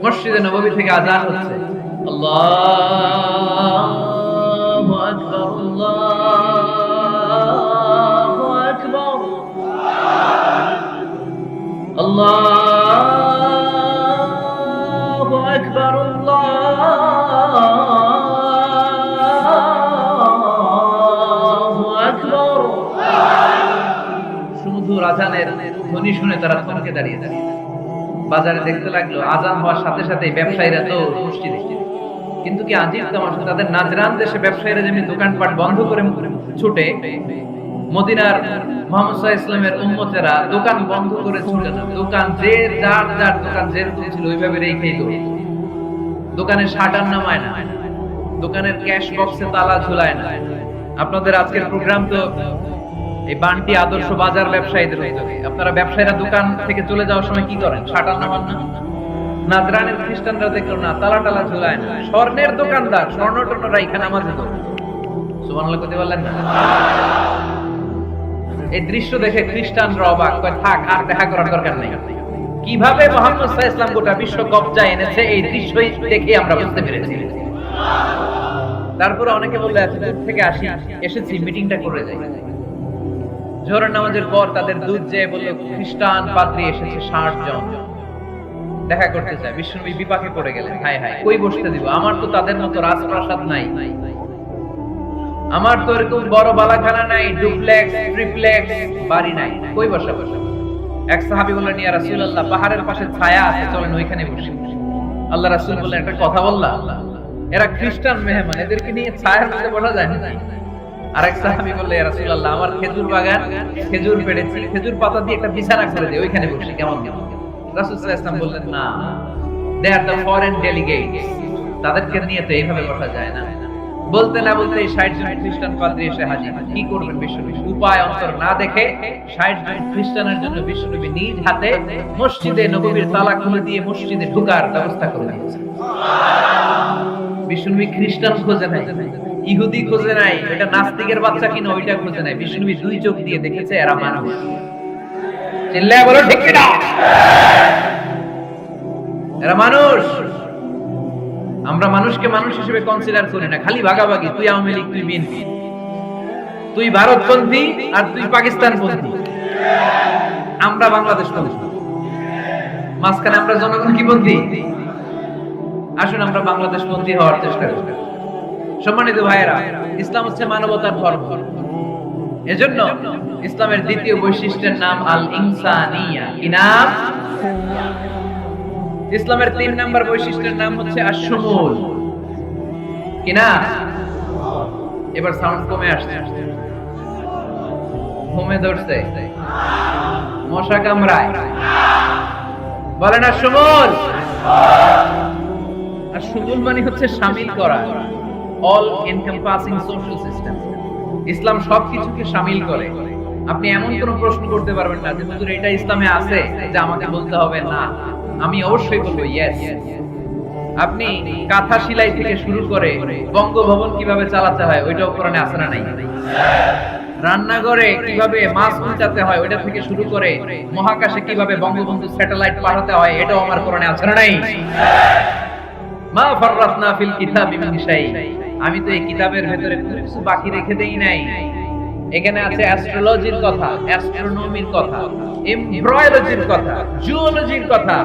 মসজিদে নববী থেকে আযান হচ্ছে। আল্লাহু আকবার, আল্লাহু আকবার, আল্লাহু আকবার, আল্লাহু আকবার। সুমধুর আযানের ধ্বনি শুনে তারা থমকে দাঁড়িয়ে বাজারে দেখতে লাগলো। আযান হওয়ার সাথে সাথে ব্যবসায়ীরা তো মসজিদে, কিন্তু কি আজীব তামাশা, তাদের নাজরান দেশে ব্যবসায়ীরা যেমন দোকানপাট বন্ধ করে ছুটে, মদিনার মুহাম্মদ সাল্লাল্লাহু আলাইহি ওয়াসাল্লামের উম্মতেরা দোকান বন্ধ করে ছুটে না। দোকান যে যার যার দোকান যেরকম ছিল ওইভাবে রেখেই তো, দোকানের শাটার নামায় না, দোকানের ক্যাশ বক্সে তালা ঝুলায় না। আপনাদের আজকের প্রোগ্রাম তো এই বান্টি আদর্শ বাজার ব্যবসায়ীদের উদ্যোগে। আপনারা ব্যবসায়ীরা দোকান থেকে চলে যাওয়ার সময় কি করেন? শাটার নামান না? নাজরানের খ্রিস্টানরা দেখলো না, তালা টালা ঝুলায় না। স্বর্ণের দোকানদার স্বর্ণ টর্ণ রাইখা নামাজে তো, সুবহানাল্লাহ কইতে পারলেন না? এই দৃশ্য দেখে খ্রিস্টানরা অবাক, কয় থাক আর দেখা করার দরকার নাই। কিভাবে মুহাম্মদ সাল্লাল্লাহু আলাইহি ওয়াসাল্লাম গোটা বিশ্ব কবজায় এনেছে এই দৃশ্যই দেখে আমরা বুঝতে পেরেছি। তারপরে অনেকে বললে এত দূর থেকে এসেছি মিটিংটা করে যাই। জোহরের নামাজের পর তাদের দুধ যেয়ে বললো খ্রিস্টান পাদ্রী এসেছে ৬০ জন দেখা করতে চায়। বিশ্বনবী বিপাকে পড়ে গেলেন, হায় হায় কই বসতে দিব, আমার তো তাদের মতো রাজপ্রাসাদ নাই, আমার তো এরকম বড় বালাখানা নাই, ডুপ্লেক্স ট্রিপ্লেক্স বাড়ি নাই, কই বসা? এক সাহাবী বললেন, ইয়া রাসূলুল্লাহ পাহাড়ের পাশে ছায়া আছে, চলেন ওইখানে বসি। আল্লাহ রাসূল বললেন, একটা কথা বললা, এরা খ্রিস্টান মেহমান, এদেরকে নিয়ে ছায়ার মধ্যে বসা যায় না। আরেক সাহাবী বললেন, ইয়া রাসূলুল্লাহ আমার খেজুর বাগান, খেজুর পেড়েছি, খেজুর পাতা দিয়ে একটা বিছানা করে দেই, ওইখানে বসি, কেমন? রাসূল সাল্লাল্লাহু আলাইহি ওয়াসাল্লাম বললেন, না, দে আর দ্য ফরেন ডেলিগেটস, তাদেরকে নিয়ে তো এইভাবে বসা যায় না। বলতে না বলতে ৬০ জন খ্রিস্টান পাদ্রী এসে হাজির। কি করবেন বিশ্বনবী? উপায় অন্তর না দেখে ৬০ জন খ্রিস্টানের জন্য বিশ্বনবী নিজ হাতে মসজিদে নববীর তালা খুলে দিয়ে মসজিদে ঢোকার ব্যবস্থা করে দিয়েছেন। বিশ্বনবী খ্রিস্টান খোঁজে নাই, ইহুদি খোঁজে নাই, এটা নাস্তিকের বাচ্চা কিনা ওইটা খোঁজে নাই। বিশ্বনবী দুই চোখ দিয়ে দেখেছে এরা মানুষ। চিল্লায় বলো ঠিক কিনা? এরা মানুষ। আমরা মানুষকে মানুষ হিসেবে কনসিডার করি না, খালি ভাগাভাগি, তুই আওয়ামী লীগ, তুই বিএনপি, তুই ভারতপন্থী আর তুই পাকিস্তানপন্থী, আমরা বাংলাদেশপন্থী, মাঝখানে আমরা জনগণ কি পন্থী? আসুন আমরা বাংলাদেশপন্থী হওয়ার চেষ্টা করি। সম্মানিত ভাইয়েরা, ইসলাম হচ্ছে মানবতার ধর্ম। এজন্য ইসলামের দ্বিতীয় বৈশিষ্ট্যের নাম আল ইনসানিয়া। কি নাম? ইসলামের ৩ নাম্বার বৈশিষ্ট্যের নাম হচ্ছে আশ-শুমুল। কিনা? এবার সাউন্ড কমে আসছে, ঘুমে ধরছে, মশা কামড়ায়, বলে না সুমুল। আর সুমুল মানে হচ্ছে শামিল করা, অল এনকম্পাসিং সোশ্যাল সিস্টেম। ইসলাম সবকিছুকে শামিল করে। আপনি এমন কোন প্রশ্ন করতে পারবেন না যে হুজুর এটা ইসলামে আছে যে আমাকে বলতে হবে না, আমি অবশ্যই বলবো ইয়েস। আপনি কাঁথা সেলাই থেকে শুরু করে বঙ্গভবন কিভাবে চালাতে হয় ওইটাও কোরআনে আছে না নাই? রান্নাঘরে কিভাবে মাছ উল্টাতে হয় ওইটা থেকে শুরু করে মহাকাশে কিভাবে বঙ্গবন্ধু স্যাটেলাইট পাঠাতে হয় এটাও আমার কোরআনে আছে না নাই? মা ফাররাতনা ফিল কিতাবি মিন শাই। আমি তো এই কিতাবের ভিতরে কোনো কিছু বাকি রেখে দেই নাই। এখানে আছে অ্যাস্ট্রোলজির কথা, অ্যাস্ট্রোনমির কথা, এমব্রয়লজির কথা, জুওলজির কথা,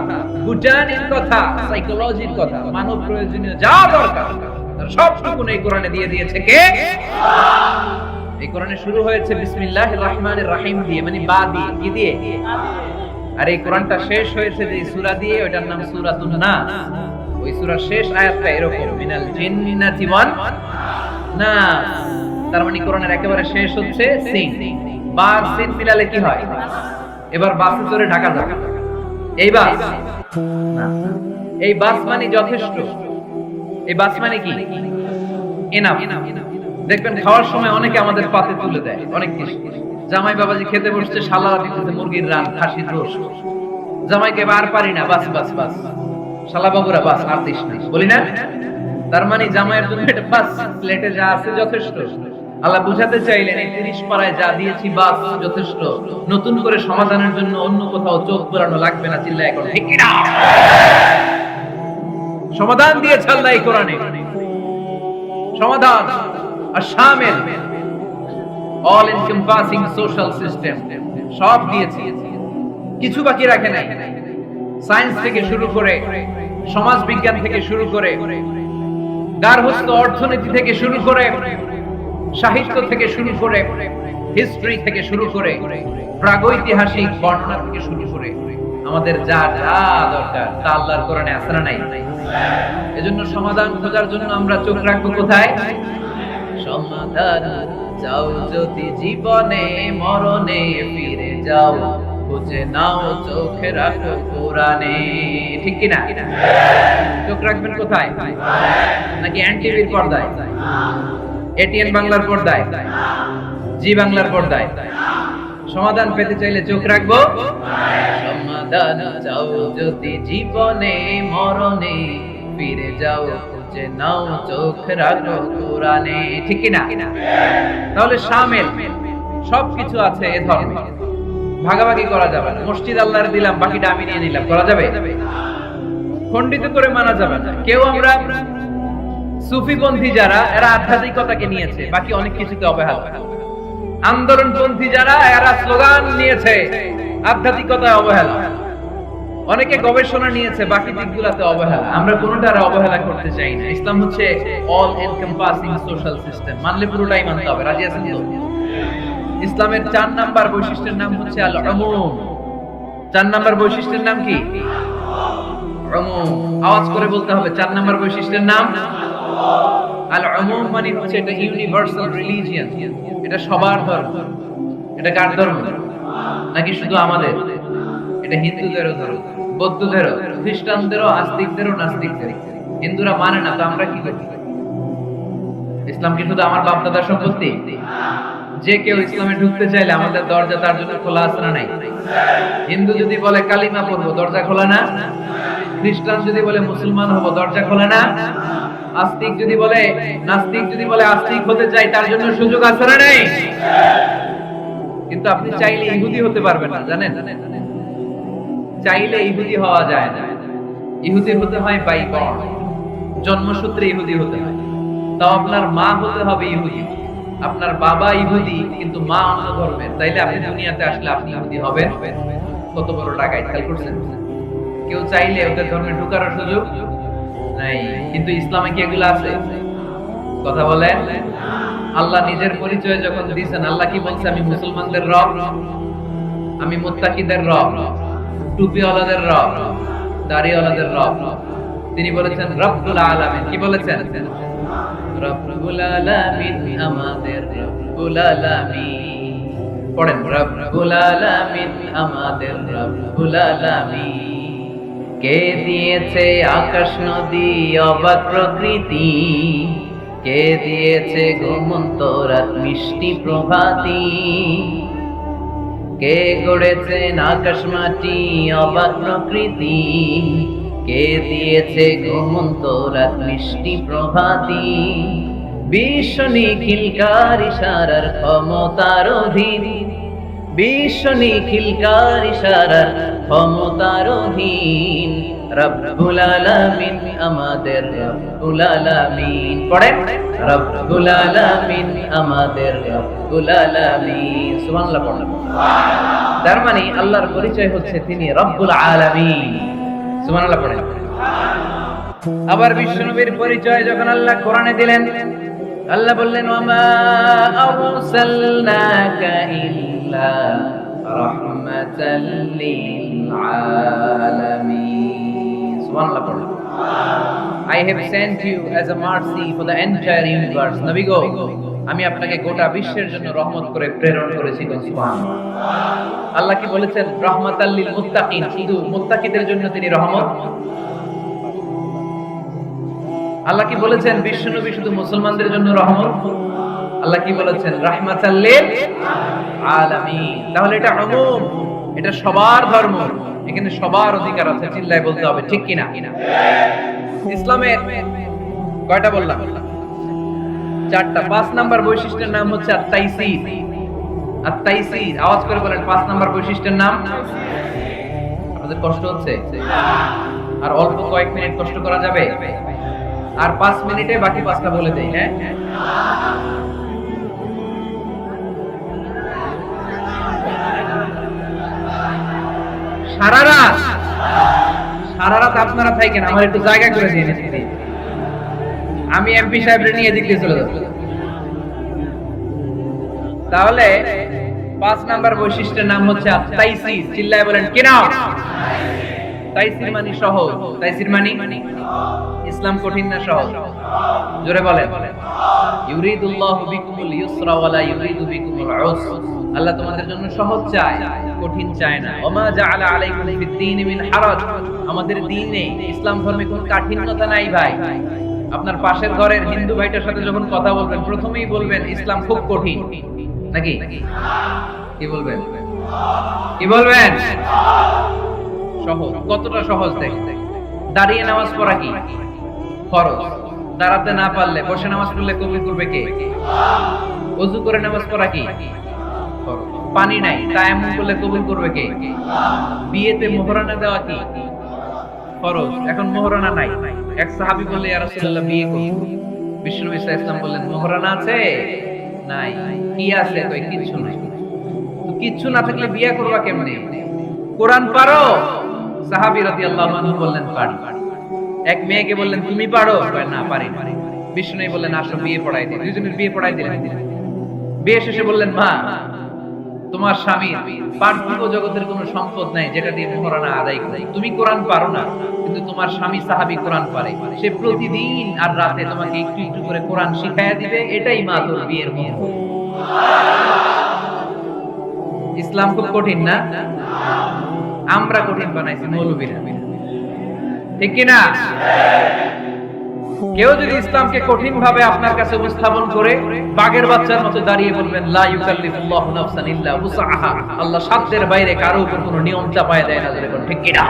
বুটানির কথা, সাইকোলজির কথা, মানব প্রয়োজনীয় যা দরকার তার সবটুকু এই কোরআনে দিয়ে দিয়েছে কে? এই কোরআনে শুরু হয়েছে বিসমিল্লাহির রহমানির রহিম দিয়ে, মানে বা দিয়ে, কি দিয়ে? আর এই কোরআনটা শেষ হয়েছে যে সূরা দিয়ে, ওটার নাম সূরাতুন নাস। ওই সূরার শেষ আয়াতটা এরকম, মিনাল জিন্নাতি ওয়ান নাস। তার মানে কোরআনের একেবারে শেষ হচ্ছে সিন। বা সিন মিলালে কি হয়? এবার বাসে চড়ে ঢাকা যাক। এই বাস না, এই বাস মানে যথেষ্ট। এই বাস মানে কি? এনাফ। দেখবেন খাওয়ার সময় অনেকে আমাদের পাতে তুলে দেয় অনেক কিছু। জামাই বাবাজি খেতে বসছে, শালারা দিতেছে মুরগির রান, খাসির রোস্ট। জামাইকে আর পারি না, বাস বাস বাস, শালা বাবুরা বাস, আর দিস না, বলি না? তার মানে জামাইয়ের জন্য এটা বাস, প্লেটে যা আছে যথেষ্ট। আল্লাহ বুঝাতে চাইলেন এই 30 পারায় যা দিয়েছি বাস যথেষ্ট, নতুন করে সমাধানের জন্য অন্য কোথাও চোখ ঘোরানো লাগবে না। চিল্লায় এখন ঠিক কি না? সমাধান দিয়েছে আল্লাহ এই কোরআনে, সমাধান আর শামিল, অল এনকম্পাসিং সোশ্যাল সিস্টেম সব দিয়েছে, কিছু বাকি রাখে নাই। সায়েন্স থেকে শুরু করে, সমাজ বিজ্ঞান থেকে শুরু করে, গার্হস্থ্য অর্থনীতি থেকে শুরু করে, সাহিত্য থেকে শুরু করে, হিস্ট্রি থেকে শুরু করে, প্রাগৈতিহাসিক বর্ণনা থেকে শুরু করে, আমাদের যা যা দরকার তা আল্লাহর কোরআনে আছে না নাই? এজন্য সমাধান খোঁজার জন্য আমরা চোখ রাখবো কোথায়? সমাধান চাও যদি জীবনে মরণে ফিরে যাও, খুঁজে নাও চোখে রাখো কোরআনে। ঠিক কি না? চোখ রাখবেন কোথায়? নাকি এনটিভির পর্দায়, এটিএন বাংলার পর্দায়, জি বাংলার পর্দায়? সমাধান পেতে চাইলে চোখ রাখবো। সমাধান চাও যদি জীবনে মরণে ফিরে যাও, খুঁজে নাও চোখ রাখো কোরআনে। ঠিক কি না? তাহলে শামিল সবকিছু আছে এ ধর্মে, ভাগাভাগি করা যাবে না। মসজিদ আল্লাহর দিলাম, বাকিটা আমি নিয়ে নিলাম, করা যাবে? খণ্ডিত করে মানা যাবে না। কেউ আমরা সুফিপন্থী যারা, এরা আধ্যাত্মিকতাকে নিয়েছে, বাকি অনেক কিছুকে অবহেলা। আন্দোলনপন্থী যারা, এরা স্লোগান নিয়েছে, আধ্যাত্মিকতায় অবহেলা। অনেকে গবেষণা নিয়েছে, বাকি দিকগুলোতে অবহেলা। আমরা কোনোটার অবহেলা করতে চাই না। ইসলাম হচ্ছে অল এনকম্পাসিং সোশ্যাল সিস্টেম, মানলে পুরোটাই মানতে হবে। রাজি আছেন তো? ইসলামের 4 নাম্বার বৈশিষ্ট্যের নাম হচ্ছে আল উমুম। 4 নাম্বার বৈশিষ্ট্যের নাম কি? উমুম। আওয়াজ করে বলতে হবে, 4 নাম্বার বৈশিষ্ট্যের নাম আল উমুম। মানে হচ্ছে এটা ইউনিভার্সাল রিলিজিয়ন, এটা সবার ধর্ম। এটা কার ধর্ম? নাকি শুধু আমাদের? এটা হিন্দুদেরও ধর্ম, বৌদ্ধদেরও, খ্রিস্টানদেরও, আস্তিকদেরও, নাস্তিকদেরও। হিন্দুরা মানে না তো আমরা কি করি? ইসলাম কি শুধু আমার বাপ দাদার সম্পত্তি? যে কেউ ইসলামে ঢুকতে চাইলে আমাদের দরজা তার জন্য খোলা আছে না নাই? হিন্দু যদি বলে কালিমা পড়বো, দরজা খোলা না? খ্রিস্টান যদি বলে মুসলমান হবো, দরজা খোলা না? আস্তিক যদি বলে, নাস্তিক যদি বলে আস্তিক হতে চাই, তার জন্য সুযোগ আছে না নাই? কিন্তু আপনি চাইলে ইহুদি হতে পারবেন না, জানেন? চাইলে ইহুদি হওয়া যায় না। ইহুদি হতে হয় বাই বার্থ, জন্মসূত্রে ইহুদি হতে হয়। তাও আপনার মা হতে হবে ইহুদি, আপনার বাবা ইহুদি কিন্তু মা অন্য ধর্মের, তাইলে আপনি দুনিয়াতে আসলে আপনি ইহুদি হবেন। কত বড় টাকায়, খেয়াল করছেন? কেউ চাইলে ওদের ধর্মে ঢোকার সুযোগ নাই। কিন্তু ইসলামে কি এগুলো আছে? কথা বলেন। আল্লাহ নিজের পরিচয় যখন দিয়েছেন, আল্লাহ কি বলছে? আমি মুসলমানদের রব, আমি মুত্তাকিদের রব, টুপিওয়ালাদের রব, দাড়িওয়ালাদের রব। তিনি বলেছেন রব্বুল আলামিন। কি বলেছেন? রব্বুল আলামিন আমাদের রব্বুল আলামিন। পড়েন, রব্বুল আলামিন আমাদের রব্বুল আলামিন। কে দিয়েছে আকাশ নদী অবাক প্রকৃতি, কে দিয়েছে ঘুমন্ত রাত মিষ্টি প্রভাতী, কে গড়েছেন আকাশ মাটি অবাক প্রকৃতি, কে দিয়েছে ঘুমন্ত রাত মিষ্টি প্রভাতী। বিশ্ব নিখিলকার ইশারার ক্ষমতার অধীন, বিশ্ব নিখিলকার ইশারার ক্ষমতার অধীন। রব্বুল আলামিন আমাদের রব্বুল আলামিন। পড়েন, রব্বুল আলামিন আমাদের রব্বুল আলামিন। সুবহানাল্লাহ পড়েন। তার মানে আল্লাহর পরিচয় হচ্ছে তিনি রব্বুল আলামিন। সুবহানাল্লাহ পড়েন। আবার বিশ্বনবীর পরিচয় যখন আল্লাহ কোরআনে দিলেন, আল্লাহ বললেন, ওয়ামা আরসালনাকা ইল্লা রাহমাতাল লিল আলামিন। সুবহানাল্লাহ পড়েন। I have sent you as a mercy for the entire universe. নবী গো, আমি আপনাকে গোটা বিশ্বের জন্য রহমত করে প্রেরণ করেছি। সুবহানাল্লাহ। আল্লাহ কি বলেছেন? রাহমাতাল লিল মুত্তাকিন, শুধু মুত্তাকিদের জন্য তিনি রহমত। আল্লাহ কি বলেছেন? বিশ্বনবী শুধু মুসলমানদের জন্য রহমত। আল্লাহ কি বলেছেন? রাহমাতাল লিল আলামিন। তাহলে এটা উমুম, এটা সবার ধর্ম, এখানে সবার অধিকার আছে। চিল্লায় বলতে হবে, ঠিক কিনা? ইসলামের কয়টা বললাম? চারটা। 5 নাম্বার বৈশিষ্ট্যের নাম হচ্ছে আত-তাইসির। আত-তাইসির, আওয়াজ করে বলেন, 5 নাম্বার বৈশিষ্ট্যের নাম। আপনাদের কষ্ট হচ্ছে? আর অল্প কয়েক মিনিট কষ্ট করা যাবে? আর 5 মিনিটে বাকি 5টা বলে দেই। হ্যাঁ, সারা রাত আপনারা থাকেন, আমার একটু জায়গা করে দিয়ে নিচ্ছি। আমি এমপি সাহেবরে নিয়ে দিক দিয়ে চলে যাব। তাহলে 5 নাম্বার বৈশিষ্ট্যের নাম হচ্ছে আত-তাইসির। চিল্লায় বলেন, কি নাম? তাইসির মানে সহজ। তাইসির মানে ইসলাম কঠিন না সহজ? জোরে বলেন। ইউরিদুল্লাহু বিকুমুল ইউসরা ওয়া লা ইউরিদু বিকুমুল উসর। আল্লাহ তোমাদের জন্য সহজ চায়, কঠিন চায় না। ওমা জাআলা আলাইকুম ফিদ-দীন মিন হারাজ। আমাদের দ্বীনে, ইসলাম ধর্মে কোনো কাঠিন্যতা নাই ভাই। আপনার পাশের ঘরের হিন্দু ভাইটার সাথে যখন কথা বলবেন, প্রথমেই বলবেন ইসলাম খুব কঠিন, নাকি? কি বলবেন? কি বলবেন? সহজ। কতটা সহজ দেখতে। দাঁড়িয়ে নামাজ পড়া কি ফরজ? দাঁড়াতে না পারলে বসে নামাজ পড়লে কবুল করবে কে? ওযু করে নামাজ পড়া কি ফরজ? পানি নাই, তায়াম্মুম করলে কবুল করবে কে? বিয়েতে মোহরানা দেওয়া কি ফরজ? এখন মোহরানা নাই। এক সাহাবী বললেন, ইয়া রাসূলুল্লাহ, বিয়ে করব। বিশ্বনবী সাল্লাল্লাহু আলাইহি ওয়াসাল্লাম বললেন, মোহরানা আছে? নাই। কি আছে? কই কিচ্ছু নাই। তো কিচ্ছু না থাকলে বিয়ে করবা কেমনে? কোরআন পারো? সাহাবী রাদিয়াল্লাহু আনহু বললেন, পারি। এক মেয়েকে বললেন, তুমি পারো? কয়, না, পারি না। বিশ্বনবী বললেন, আসো বিয়ে পড়াই দিই। দুইজনের বিয়ে পড়াই দিলেন। বিয়ে শেষে বললেন, মা, তোমার স্বামীর পার্থিব জগতের কোনো সম্পদ নাই যেটা দিয়ে মোহরানা আদায় করে। তুমি কোরআন পারো না, কিন্তু তোমার স্বামী সাহাবী কোরআন পারে। সে প্রতিদিন আর রাতে তোমাকে একটু একটু করে কোরআন শিখাইয়া দিবে। এটাই মা তোর বিয়ের মূল্য। ইসলাম খুব কঠিন না? আমরা কঠিন বানাইছি মৌলবীরা, ঠিক কিনা? কেউ যদি ইসলামকে কঠিন ভাবে আপনার কাছে উপস্থাপন করে, বাঘের বাচ্চার মতো দাঁড়িয়ে বলবেন, লা ইউকাল্লিফুল্লাহু নাফসান ইল্লা উসআহা। আল্লাহ সাধ্যের বাইরে কারো উপর কোনো নিয়ম চাপায় দেয় না, ঠিক কিনা?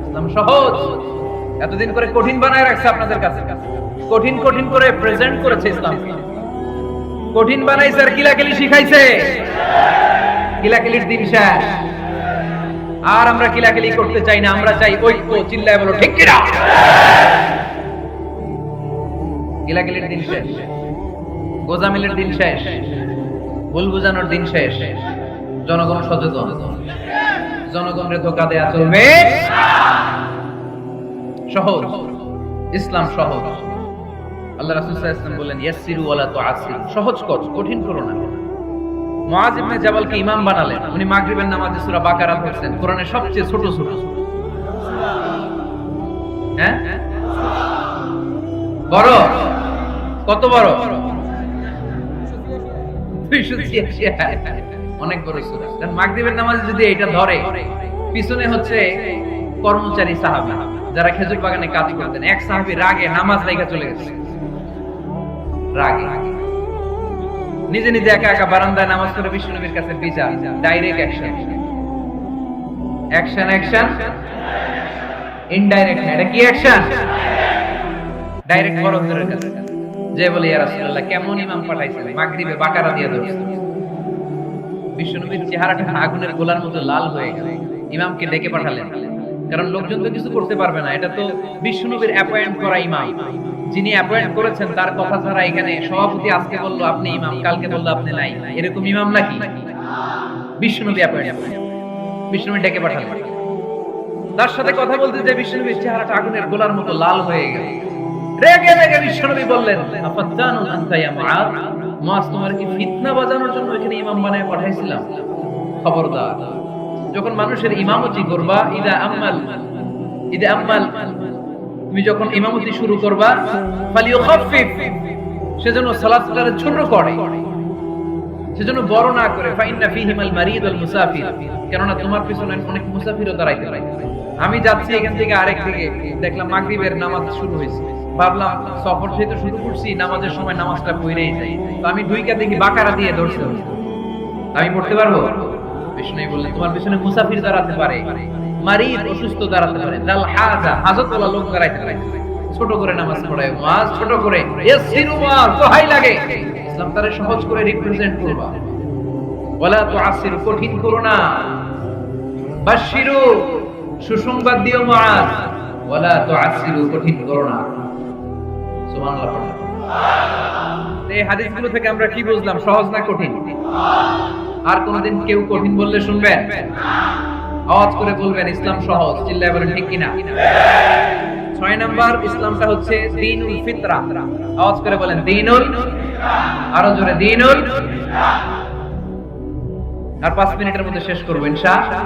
ইসলাম সহজ। এতদিন করে কঠিন বানায় রাখছে আপনাদের কাছে, কঠিন কঠিন করে প্রেজেন্ট করেছে ইসলামকে। কঠিন বানাইছে আর কিলাকিলি শিখাইছে। কিলাকিলির দিন শেষ। আর আমরা কিলাকিলি করতে চাই না, আমরা চাই ঐক্য। চিল্লায় বলো, ঠিক কিনা? কিলাকিলির দিন শেষ, গোজামিলের দিন শেষ, ভুল বুঝানোর দিন শেষ। জনগণ সচেতন, জনগণের ধোঁকা দেয়া চলবে। সহজ, ইসলাম সহজ। আল্লাহ রাসূল সাল্লাল্লাহু আলাইহি ওয়াসাল্লাম বলেন, ইয়াসসিরু ওয়া লা তুআসসিরু। সহজ কর, কঠিন করো না। মুআয ইবনে জাবালকে ইমাম বানালেন। উনি মাগরিবের নামাজে সূরা বাকারা পড়ছেন, কোরআনের সবচেয়ে ছোট ছোট। হ্যাঁ, বড়? কত বড়? 286 আয়াত, অনেক বড় সূরা। কারণ মাগরিবের নামাজে যদি এটা ধরে, পিছনে হচ্ছে কর্মচারী সাহাবী যারা খেজুর বাগানে কাজ করতেন, এক সাহাবী রাগে নামাজ রেখে চলে গেছে। রাগে নিজে নিজে একা একা বারান্দায় নামাজ পড়ে বিশ্বনবীর কাছে বিচার, direct action. Action action, indirect না, এটা কি অ্যাকশন? ডাইরেক্ট বড় হুজুরের কাছে যে বলে, ইয়া রাসূলুল্লাহ কেমন ইমাম পাঠাইছেন, মাগরিবে বাকারা দিয়ে ধরছে। বিশ্বনবীর চেহারাটা আগুনের গোলার মতো লাল হয়ে গেল। ইমামকে ডেকে পাঠালেন, কারণ লোকজন তো কিছু করতে পারবে না, এটা তো বিশ্বনবীর অ্যাপয়েন্ট করা ইমাম। যিনি অ্যাপয়েন্ট করেছেন তার কথা ছাড়া এখানে সভাপতি আজকে বললো আপনি ইমাম, কালকে বললো আপনি নাই, এরকম ইমাম নাকি? বিশ্বনবী অ্যাপয়েন্ট। বিশ্বনবী ডেকে পাঠালেন, তার সাথে কথা বলতে যে বিশ্বনবীর চেহারাটা আগুনের গোলার মতো লাল হয়ে গেল। রেগে রেগে বিশ্বনবী বললেন, আফাতানুন আনতা ইয়া মুআয, মুআয তোমার কি ফিতনা বাজানোর জন্য এখানে ইমাম বানায় পাঠাইছিলাম? খবরদার, যখন মানুষের ইমামতি করবা, ইদা আমাল তুমি যখন ইমামতি শুরু করবা, ফালিয়ুখাফফিফ, সেজন্য সালাতটারে ছোট করে, সেজন্য বড় না করে। ফাইন্না ফীহিমাল মারিদ ওয়াল মুসাফির, কেননা তোমার পিছনে অনেক মুসাফিরও দাঁড়াইতে পারে। আমি যাচ্ছি এখান থেকে আরেক দিকে, দেখলাম মাগরিবের নামাজ শুরু হয়েছে, ভাবলাম সফর যেহেতু শুরু করছি, নামাজের সময় নামাজটা পড়েই যাই, তো আমি দুইটা দেখি বাকারা দিয়ে ধরছে, আমি পড়তে পারবো? বিষ্ণু বললেন, তোমার পিছনে মুসাফির দাঁড়াতে পারে, মারিদ অসুস্থ দাঁড়াতে পারে, জাল হাজা হাজতওয়ালা লোক দাঁড়াইতে পারে। ছোট করে নামাজ পড়ায় মুআয, ছোট করে, ইয়াসসিরু মুআয, দোহাই লাগে ইসলাম তারে সহজ করে রিপ্রেজেন্ট করবা। ওয়ালা তুআসসিরু, কঠিন করো না। বাশশিরু, সুসংবাদ দিও মুআয, ওয়ালা তুআসসিরু, কঠিন করো না। সুবহানাল্লাহ। এই হাদিসগুলো থেকে আমরা কি বুঝলাম? সহজ না কঠিন? আর কোনদিন কেউ কঠিন বললে শুনবেন? আওয়াজ করে বলবেন ইসলাম সহজ, চিল্লায় বলেন ঠিক কিনা? 6 নাম্বার, ইসলামটা হচ্ছে দ্বীনুল ফিতরা। আওয়াজ করে বলেন দ্বীনুল, আরো জোরে দ্বীনুল। আর 5 মিনিটের মধ্যে শেষ করব ইনশাআল্লাহ।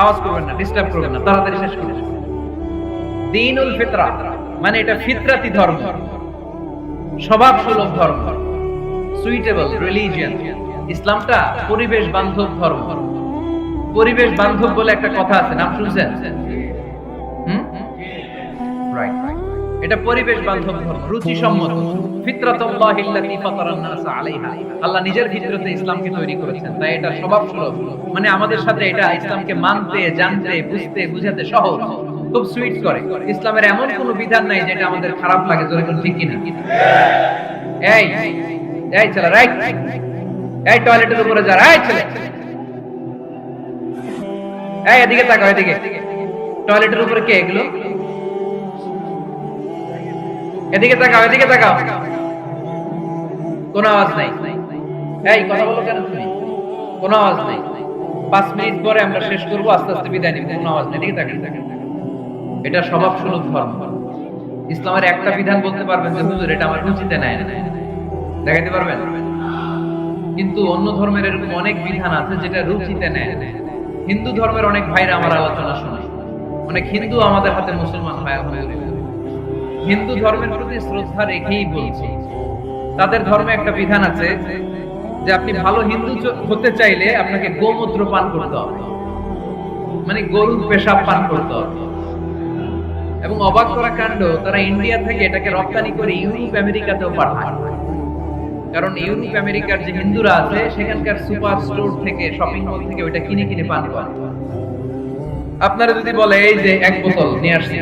আওয়াজ করবেন না, ডিস্টার্ব করবেন না, তাড়াতাড়ি শেষ করুন। দ্বীনুল ফিতরা মানে এটা ফিতরাতি ধর্ম, স্বভাব সুলভ ধর্ম, সুইটেবল রিলিজিয়ন। ইসলামটা পরিবেশ বান্ধব ধর্ম। পরিবেশ বান্ধব বলে একটা কথা আছে, নাম শুনছেন? রাইট, এটা পরিবেশ বান্ধব ধর্ম, রুচিসম্মত। ফিতরাতুল্লাহিল্লাতী ফাতারান নাস আলাইহা, আল্লাহ নিজের ফিতরতে ইসলামকে তৈরি করেছেন, তাই এটা স্বভাব সুলভ। মানে আমাদের সাথে এটা ইসলামকে মানতে, জানতে, বুঝতে, বুঝাতে সহজ, খুব সুইট করে। ইসলামের এমন কোনো বিধান নাই যেটা আমাদের খারাপ লাগে, জোরে কোন ঠিক কিনা? এই এই চলো, রাইট, এই টয়লেটের উপরে যা, রাইট চলে, এই এদিকে তাকাও, এদিকে। টয়লেটের উপরে কে এগুলো? এদিকে তাকাও, এদিকে তাকাও। কোনো আওয়াজ নাই। এই কথা বলো কেন তুমি? কোনো আওয়াজ নাই। 5 মিনিট পরে আমরা শেষ করবো, আস্তে আস্তে বিদায় নিব, কোনো আওয়াজ নেই। এদিকে তাকান। এটা স্বভাব সুলভ ধর্ম। ইসলামের একটা বিধান বলতে পারবেন যে হুজুর এটা আমার রুচিতে নাই, দেখাইতে পারবেন? কিন্তু অন্য ধর্মের এরকম অনেক বিধান আছে যেটা রুচিতে নেয়। হিন্দু ধর্মের অনেক ভাইরা আমার আলোচনা শুনে, অনেক হিন্দু আমাদের হাতে মুসলমান হয়। হিন্দু ধর্মের প্রতি শ্রদ্ধা রেখেই বলছি, তাদের ধর্মে একটা বিধান আছে যে আপনি ভালো হিন্দু হতে চাইলে আপনাকে গোমূত্র পান করতে হবে, মানে গরুর পেশাব পান করতে হবে। এবং অবাক করা কাণ্ড, তারা ইন্ডিয়া থেকে এটাকে রপ্তানি করে ইউরোপ আমেরিকাতেও পাঠায়। কারণ ইউরোপ আমেরিকার যে হিন্দুরা আছে সেখানকার সুপার স্টোর থেকে, শপিং মল থেকে ওইটা কিনে কিনে পান করে। আপনারা যদি বলে এই যে 1 বোতল নিয়ে আসছি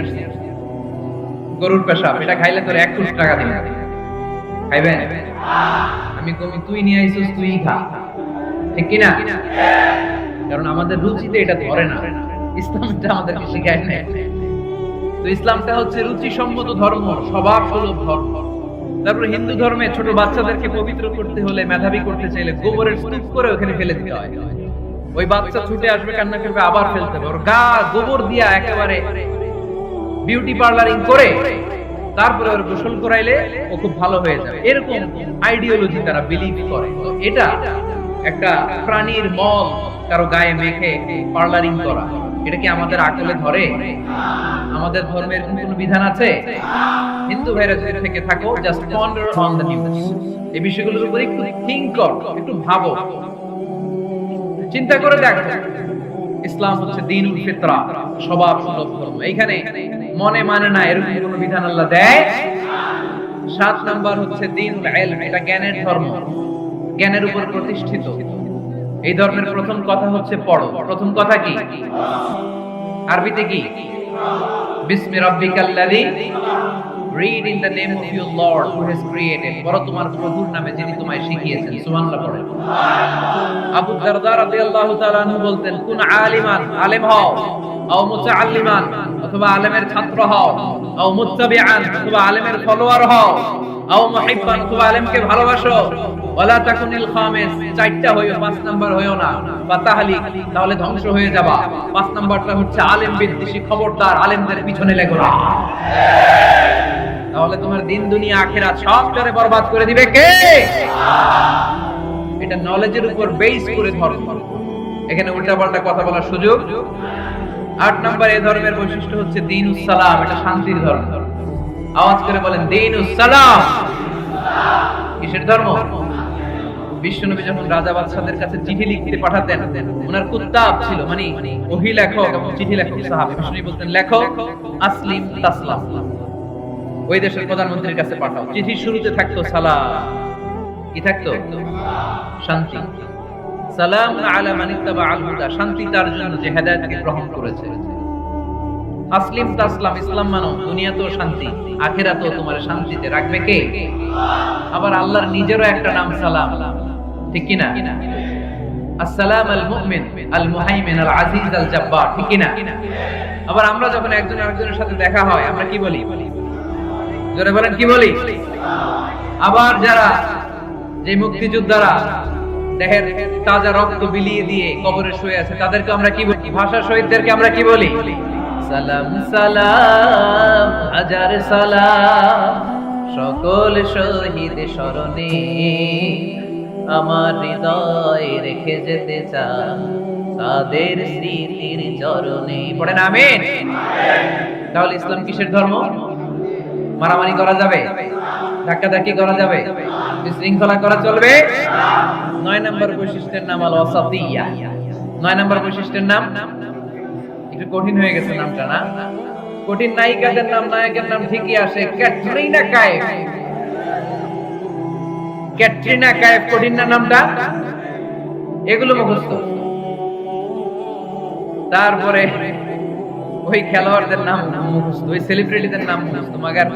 গরুর পেশাব, এটা খাইলে তোর 1 কোটি টাকা দিবে, খাইবেন? আমি কমি, তুই নিয়ে আইছিস, তুই খা, ঠিক কিনা? কারণ আমাদের রুচিতে এটা ধরে না, ইসলামটা আমাদেরকে শেখায় না। তো ইসলামটা হচ্ছে রুচিসম্মত ধর্ম, স্বভাব সুলভ ধর্ম। তারপর হিন্দু ধর্মে ছোট বাচ্চাদেরকে পবিত্র করতে হলে, মেধাবী করতে চাইলে গোবরের স্তূপ করে ওখানে ফেলে দিতে হয়। ওই বাচ্চা ছুটে আসবে, কান্না করবে, আবার ফেলতে হবে। ওর গা গোবর দিয়া একেবারে বিউটি পার্লারিং করে তারপরে ওর গোসল করাইলে ও খুব ভালো হয়ে যাবে, এরকম আইডিওলজি তারা বিলিভ করে। তো এটা একটা প্রাণীর মল কারো গায়ে মেখে পার্লারিং করা, এটা কি আমাদের আকলে ধরে? আমাদের ধর্মের কোনো বিধান আছে? হিন্দু ভাইরা যদি থেকে থাকো, just ponder on the news. এই বিষয়গুলোর উপর একটু থিংক করো, একটু ভাবো, চিন্তা করে দেখো। ইসলাম হচ্ছে দ্বীনুল ফিতরা, স্বভাব সুলভ ধর্ম। এইখানে মনে মানে না এরকম কোনো বিধান আল্লাহ দেয়। 7 নাম্বার হচ্ছে দ্বীনুল ইলম, এটা জ্ঞানের ধর্ম, জ্ঞানের উপর প্রতিষ্ঠিত। এই ধর্মের প্রথম কথা হচ্ছে পড়ো। প্রথম কথা কি? আরবিতে কি? বিসমি রাব্বিকাল্লাযী, read in the name of your Lord who has created। পড়ো তোমার প্রভুর নামে যিনি তোমায় শিখিয়েছেন। সুবহানাল্লাহ পড়ো। আবু দারদা রাদিয়াল্লাহু তাআলা আনহু বলতেন, কুন আলিমান, আলেম হও, আও মুতাআল্লিমান, অথবা আলেমের ছাত্র হও, আও মুত্তাবিআন, অথবা আলেমের ফলোয়ার হও, আও মুহিব্বান, অথবা আলেমকে ভালোবাসো, ওয়ালা তাকুনিল খামিস, চারটা হইও, 5 নাম্বার হইও না, ফাতাহলিক, তাহলে ধ্বংস হয়ে যাবা। 5 নাম্বারটা হচ্ছে আলেম বিদ্বেষী, খবরদার আলেমদের পিছনে লেগো না, তাহলে তোমার দিন দুনিয়া আখিরাত সবটারে বরবাদ করে দিবে কে? এটা নলেজের উপর বেস করে ধর্ম। এখানে উল্টাপাল্টা কথা বলার সুযোগ। 8 নাম্বার এই ধর্মের বৈশিষ্ট্য হচ্ছে দ্বীনুস সালাম, এটা শান্তির ধর্ম। আওয়াজ করে বলেন দ্বীনুস সালাম। কিসের ধর্ম? বিশ্বনবী যখন রাজা বাদশাদের কাছে চিঠি লিখতে পাঠাতেন, ওনার কুত্তাব ছিল, মানে ওহী লেখক এবং চিঠি লেখক সাহাবী। বিশ্বনবী বলতেন, লেখো আসলিম তাসলাম, ওই দেশের প্রধানমন্ত্রীর কাছে পাঠাও। চিঠির শুরুতে থাকতো সালাম, কি থাকতো? শান্তি। সালাম আলা মান ইত্তাবা আল হুদা, শান্তি তার জন্য যে হেদায়েতকে গ্রহণ করেছে। আসলিম তাসলাম, ইসলাম মানো, দুনিয়াতেও শান্তি, আখিরাতেও তোমার শান্তিতে রাখবে কে? আবার আল্লাহর নিজেরও একটা নাম সালাম, ঠিক কি না? আসসালাম আল মুমিন আল মুহাইমিন আল আজিজ আল জাব্বার, ঠিক কি না? আবার আমরা যখন একজন আরেকজনের সাথে দেখা হয়, আমরা কি বলি? জোরে বলেন, কি বলি? আবার যারা যে মুক্তিযোদ্ধারা দেহের তাজা রক্ত বিলিয়ে দিয়ে কবরে শুয়ে আছে, তাদেরকে আমরা কি বলি? ভাষা শহীদদেরকে আমরা কি বলি? সালাম সালাম হাজার সালাম, সকল শহীদ স্মরণে আমার হৃদয় রেখে যেতে চাই তাদের স্মৃতির চরণে। পড়েন আমিন। তাহলে ইসলাম কিসের ধর্ম? মারামারি করা যাবে? ধাক্কাধাক্কি করা যাবে? বিশৃঙ্খলা করা চলবে? 9 নম্বর বৈশিষ্ট্যের নাম আল ওয়াসাতিয়া। 9 নম্বর বৈশিষ্ট্যের নাম একটু কঠিন হয়ে গেছে নামটা, না? কঠিন নায়িকাদের নাম, নায়কের নাম ঠিকই আসে, ক্যাটরিনা কাইফ। ক্যাটরিনা কাইফ, কঠিন না নামটা? এগুলো মুখস্থ। তারপরে ওই খেলোয়াড়দের নাম মুখস্থ, ওই সেলিব্রিটিদের নাম মুখস্থ, মাগার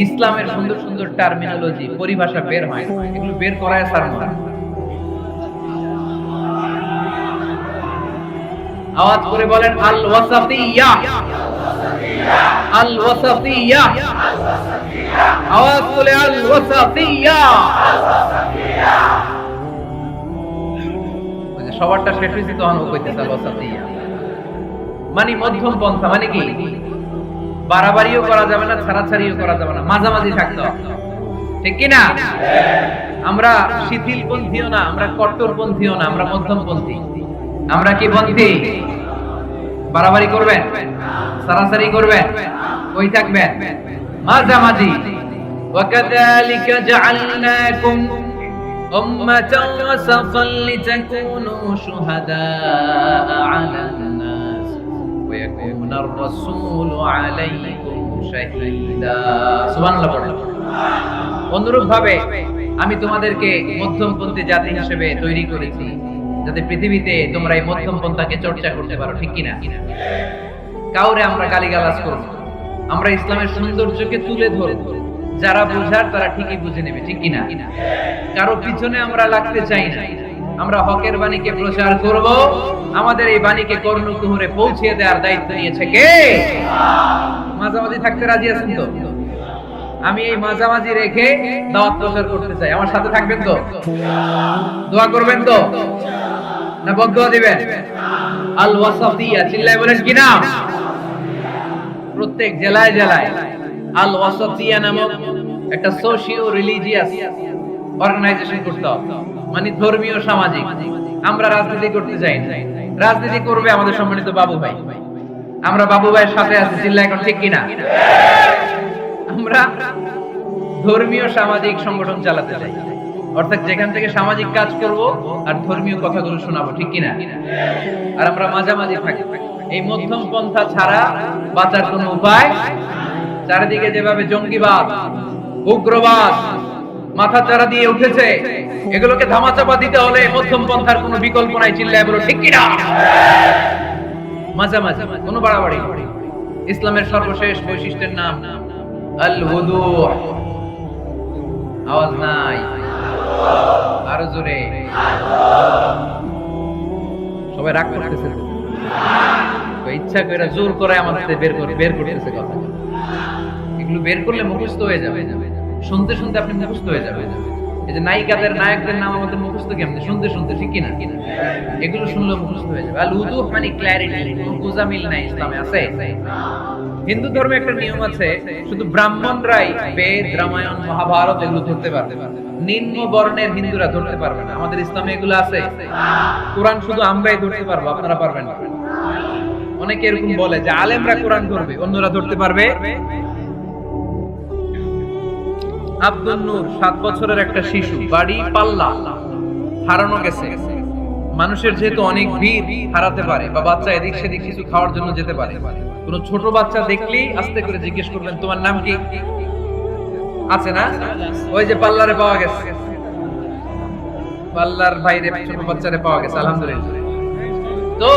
ইসলামের সুন্দর সুন্দর টার্মিনোলজি, পরিভাষা বের হয়, এগুলো বের করায় সারমা। আওয়াজ করে বলেন আল ওয়াসাতিয়া, আল ওয়াসাতিয়া, আওয়াজ করে আল ওয়াসাতিয়া। সবারটা শেষ হয়েছে, তখন ও কইতেছে আল ওয়াসাতিয়া, মানে মধ্যম পন্থা। মানে কি? বাড়াবাড়িও করা যাবে না, ছাড়াছাড়িও করা যাবে না, মাঝামাঝি থাকতে হবে, ঠিক কি না? আমরা শিথিল পন্থীও না, আমরা কট্টর পন্থীও না, আমরা মধ্যম পন্থী। আমরা কি পন্থী? বাড়াবাড়ি করবেন, ছাড়াছাড়ি করবেন, ওই থাকবেন মাঝামাঝি। ওয়াকাযালিকা জাআলনাকুম উম্মাতান ওয়াসাতান লিতাকুনু শুহাদাআ আলান নাস ওয়া ইয়াকুনার রাসূলু আলাইকুম শাহীদা। সুবহানাল্লাহ পড়েন। অনুরূপ ভাবে আমি তোমাদেরকে মধ্যমপন্থী জাতি হিসেবে তৈরি করেছি, যাতে পৃথিবীতে তোমরা এই মধ্যম পন্থাকে চর্চা করতে পারো, ঠিক কিনা? কাউরে আমরা গালিগালাজ করব, আমরা ইসলামের সৌন্দর্যকে তুলে ধরব, যারা বুঝার তারা ঠিকই বুঝে নেবে, ঠিক কিনা? কারো পিছনে আমরা লাগতে চাই না, আমরা হকের বাণীকে প্রচার করব। আমাদের এই বাণীকে কর্ণকুহরে পৌঁছে দেওয়ার দায়িত্ব নিয়েছে কে? মাঝামাঝি থাকতে রাজি আছেন তো? আমি এই মাঝামাঝি রেখে দাওয়াত প্রচার করতে চাই, আমার সাথে থাকবেন তো? দোয়া করবেন তো? না বদদোয়া দিবেন? আল ওয়াসাতিয়া, চিল্লায় বলেন কি নাম? প্রত্যেক জেলায় জেলায় আল ওয়াসাতিয়া নামক একটা সোশিও রিলিজিয়াস অর্গানাইজেশন করতে হবে, মানে ধর্মীয় সামাজিক। আমরা রাজনীতি করতে চাই না, রাজনীতি করবে আমাদের সম্মানিত বাবু ভাই। আমরা বাবু ভাইয়ের সাথে আছি, চিল্লা এখন ঠিক কিনা? আমরা ধর্মীয় সামাজিক সংগঠন চালাতে চাই, অর্থাৎ যেখান থেকে সামাজিক কাজ করব আর ধর্মীয় কথাগুলো শোনাবো, ঠিক কিনা? আর আমরা মাঝামাঝি থাকি, এই মধ্যম পন্থা ছাড়া বাঁচার কোনো উপায়। চারিদিকে যেভাবে জঙ্গিবাদ, উগ্রবাদ মাথা চারা দিয়ে উঠেছে, এগুলোকে ধামাচাপা দিতে হলে মধ্যম পন্থার কোনো বিকল্প নাই, চিল্লায় বলো ঠিক কিনা? মাঝামাঝি, কোনো বাড়াবাড়ি। ইসলামের সর্বশেষ বৈশিষ্ট্যের নাম আল হুদু। আওয়াজ নাই, আরো জোরে। সবাই রাগ করতেছে, ইচ্ছা করে জোর করে আমাদের বের করতেছে কথা। এগুলো বের করলে মুখস্থ হয়ে যাবে, শুনতে শুনতে আপনি মুখস্থ হয়ে যাবে। এই যে নায়িকাদের নায়কদের নাম আমাদের মুখস্থ কেমনে? শুনতে শুনতে, ঠিক কিনা? এগুলো শুনলে মুখস্থ হয়ে যাবে। আল উযু মানে ক্ল্যারিটি, কোনো গোজামিল নাই ইসলামে আছে। হিন্দু ধর্মে একটা নিয়ম আছে, শুধু ব্রাহ্মণরাই বেদ, রামায়ণ, মহাভারত এগুলো ধরতে পারবে, নিম্ন বর্ণের হিন্দুরা ধরতে পারবে না। আমাদের ইসলামে এগুলো আছে। কোরআন শুধু আমরাই ধরতে পারবো, আপনারা পারবেন না। অনেকে এরকম বলে যে আলেমরা কোরআন ধরবে, অন্যরা ধরতে পারবে। আব্দুল নূর 7 বছরের একটা শিশু, বাড়ি পাল্লা, হারানো গেছে। মানুষের যেহেতু অনেক ভিড়, হারাতে পারে, বা বাচ্চা এদিক সেদিক কিছু খাওয়ার জন্য যেতে পারে। কোন ছোট বাচ্চা দেখলেই আস্তে করে জিজ্ঞেস করবেন তোমার নাম কি? আছে না? ওই যে পাল্লারে পাওয়া গেছে, পাল্লার বাইরে ছোট বাচ্চারে পাওয়া গেছে, আলহামদুলিল্লাহ। তো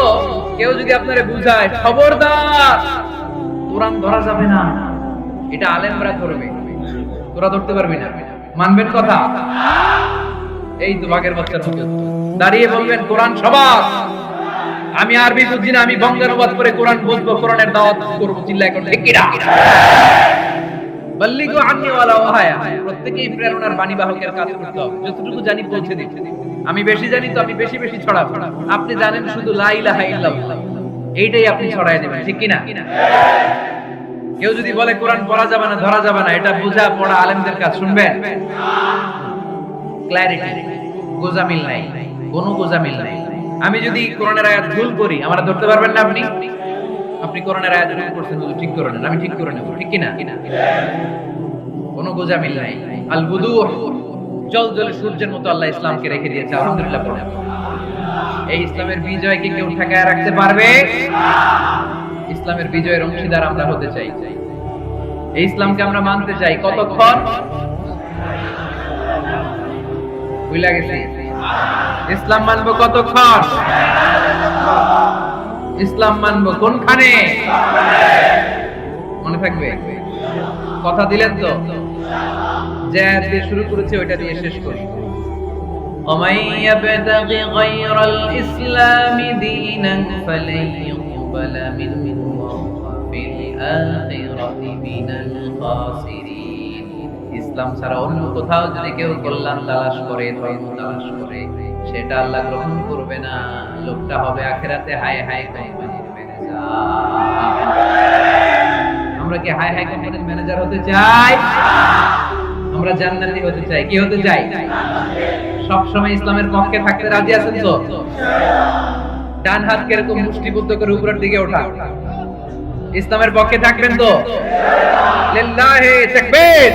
কেউ যদি আপনারে বুঝায় খবরদার কোরআন ধরা যাবে না, এটা আলেমরা ধরবে, তোরা ধরতে পারবি না, মানবেন কথা? এই তো বাঘের বাচ্চার মতো দাঁড়িয়ে বলবেন কোরআন সবার। আমি আরবি বুঝি না, আমি বঙ্গানুবাদ করে কোরআন বুঝবো, কোরআনের দাওয়াত করব, চিল্লা এখন ঠিক কিনা? বল্লিগু আন্নি ওয়ালা ওয়াহায়া, প্রত্যেকই প্রেরণার বাণী বাহকের কাজ করতে হবে। যতটুকু জানি পৌঁছে দিই। আমি বেশি জানি তো আমি বেশি বেশি ছড়াবো। আপনি জানেন শুধু লা ইলাহা ইল্লাল্লাহ, এইটাই আপনি ছড়ায় দিবেন, ঠিক কিনা? কেউ যদি বলে কোরআন পড়া যাবে না, ধরা যাবে না, এটা বোঝা পড়া আলেমদের কাজ, শুনবেন? ক্ল্যারিটি, গোজামিল নাই, কোনো গোজামিল নাই। আমি যদি কোরআনের আয়াত ভুল করি, আমরা ধরতে পারবেন না। আপনি কোরআনের আয়াত ভুল করছেন, ঠিক করে নেন, আমি ঠিক করে নেব, ঠিক কিনা? কোনো গোজামিল নাই। আল বুদুহ, জল জলে সূর্যের মতো আল্লাহ ইসলামকে রেখে দিয়েছে, আলহামদুলিল্লাহ। এই ইসলামের বিজয়কে কেউ ঠেকায় রাখতে পারবে? ইসলামের বিজয়ের অংশীদার আমরা হতে চাই, এই ইসলামকে আমরা মানতে চাই। কতক্ষণ? ভুলে গেছি। ইসলাম মানবো কতক্ষণ? ইসলাম মানবো কোনখানে? মনে থাকবে? কথা দিলেন তো? যে দিয়ে শুরু করেছে ওইটা দিয়ে শেষ করি। ومن يبتغي غير الإسلام دينا فلن يقبل منه في الآخرة من الخاسرين। ইসলাম ছাড়া অন্য কোথাও যদি কেউ কল্যাণ তালাশ করে, ধর্ম তালাশ করে, সেটা আল্লাহ গ্রহণ করবে না। লোকটা হবে আখিরাতে হায় হায় কোম্পানির ম্যানেজার। আমরা কি হায় হায় কোম্পানির ম্যানেজার হতে চাই? আমরা জান্নাতি হতে চাই। কি হতে চাই? সব সময় ইসলামের পক্ষে থাকতে রাজি আছেন তো? ডান হাত কিরকম মুষ্টিবদ্ধ করে উপরের দিকে ওঠা, ইসলামের পক্ষে থাকবেন তো? লিল্লাহি তাকবীর।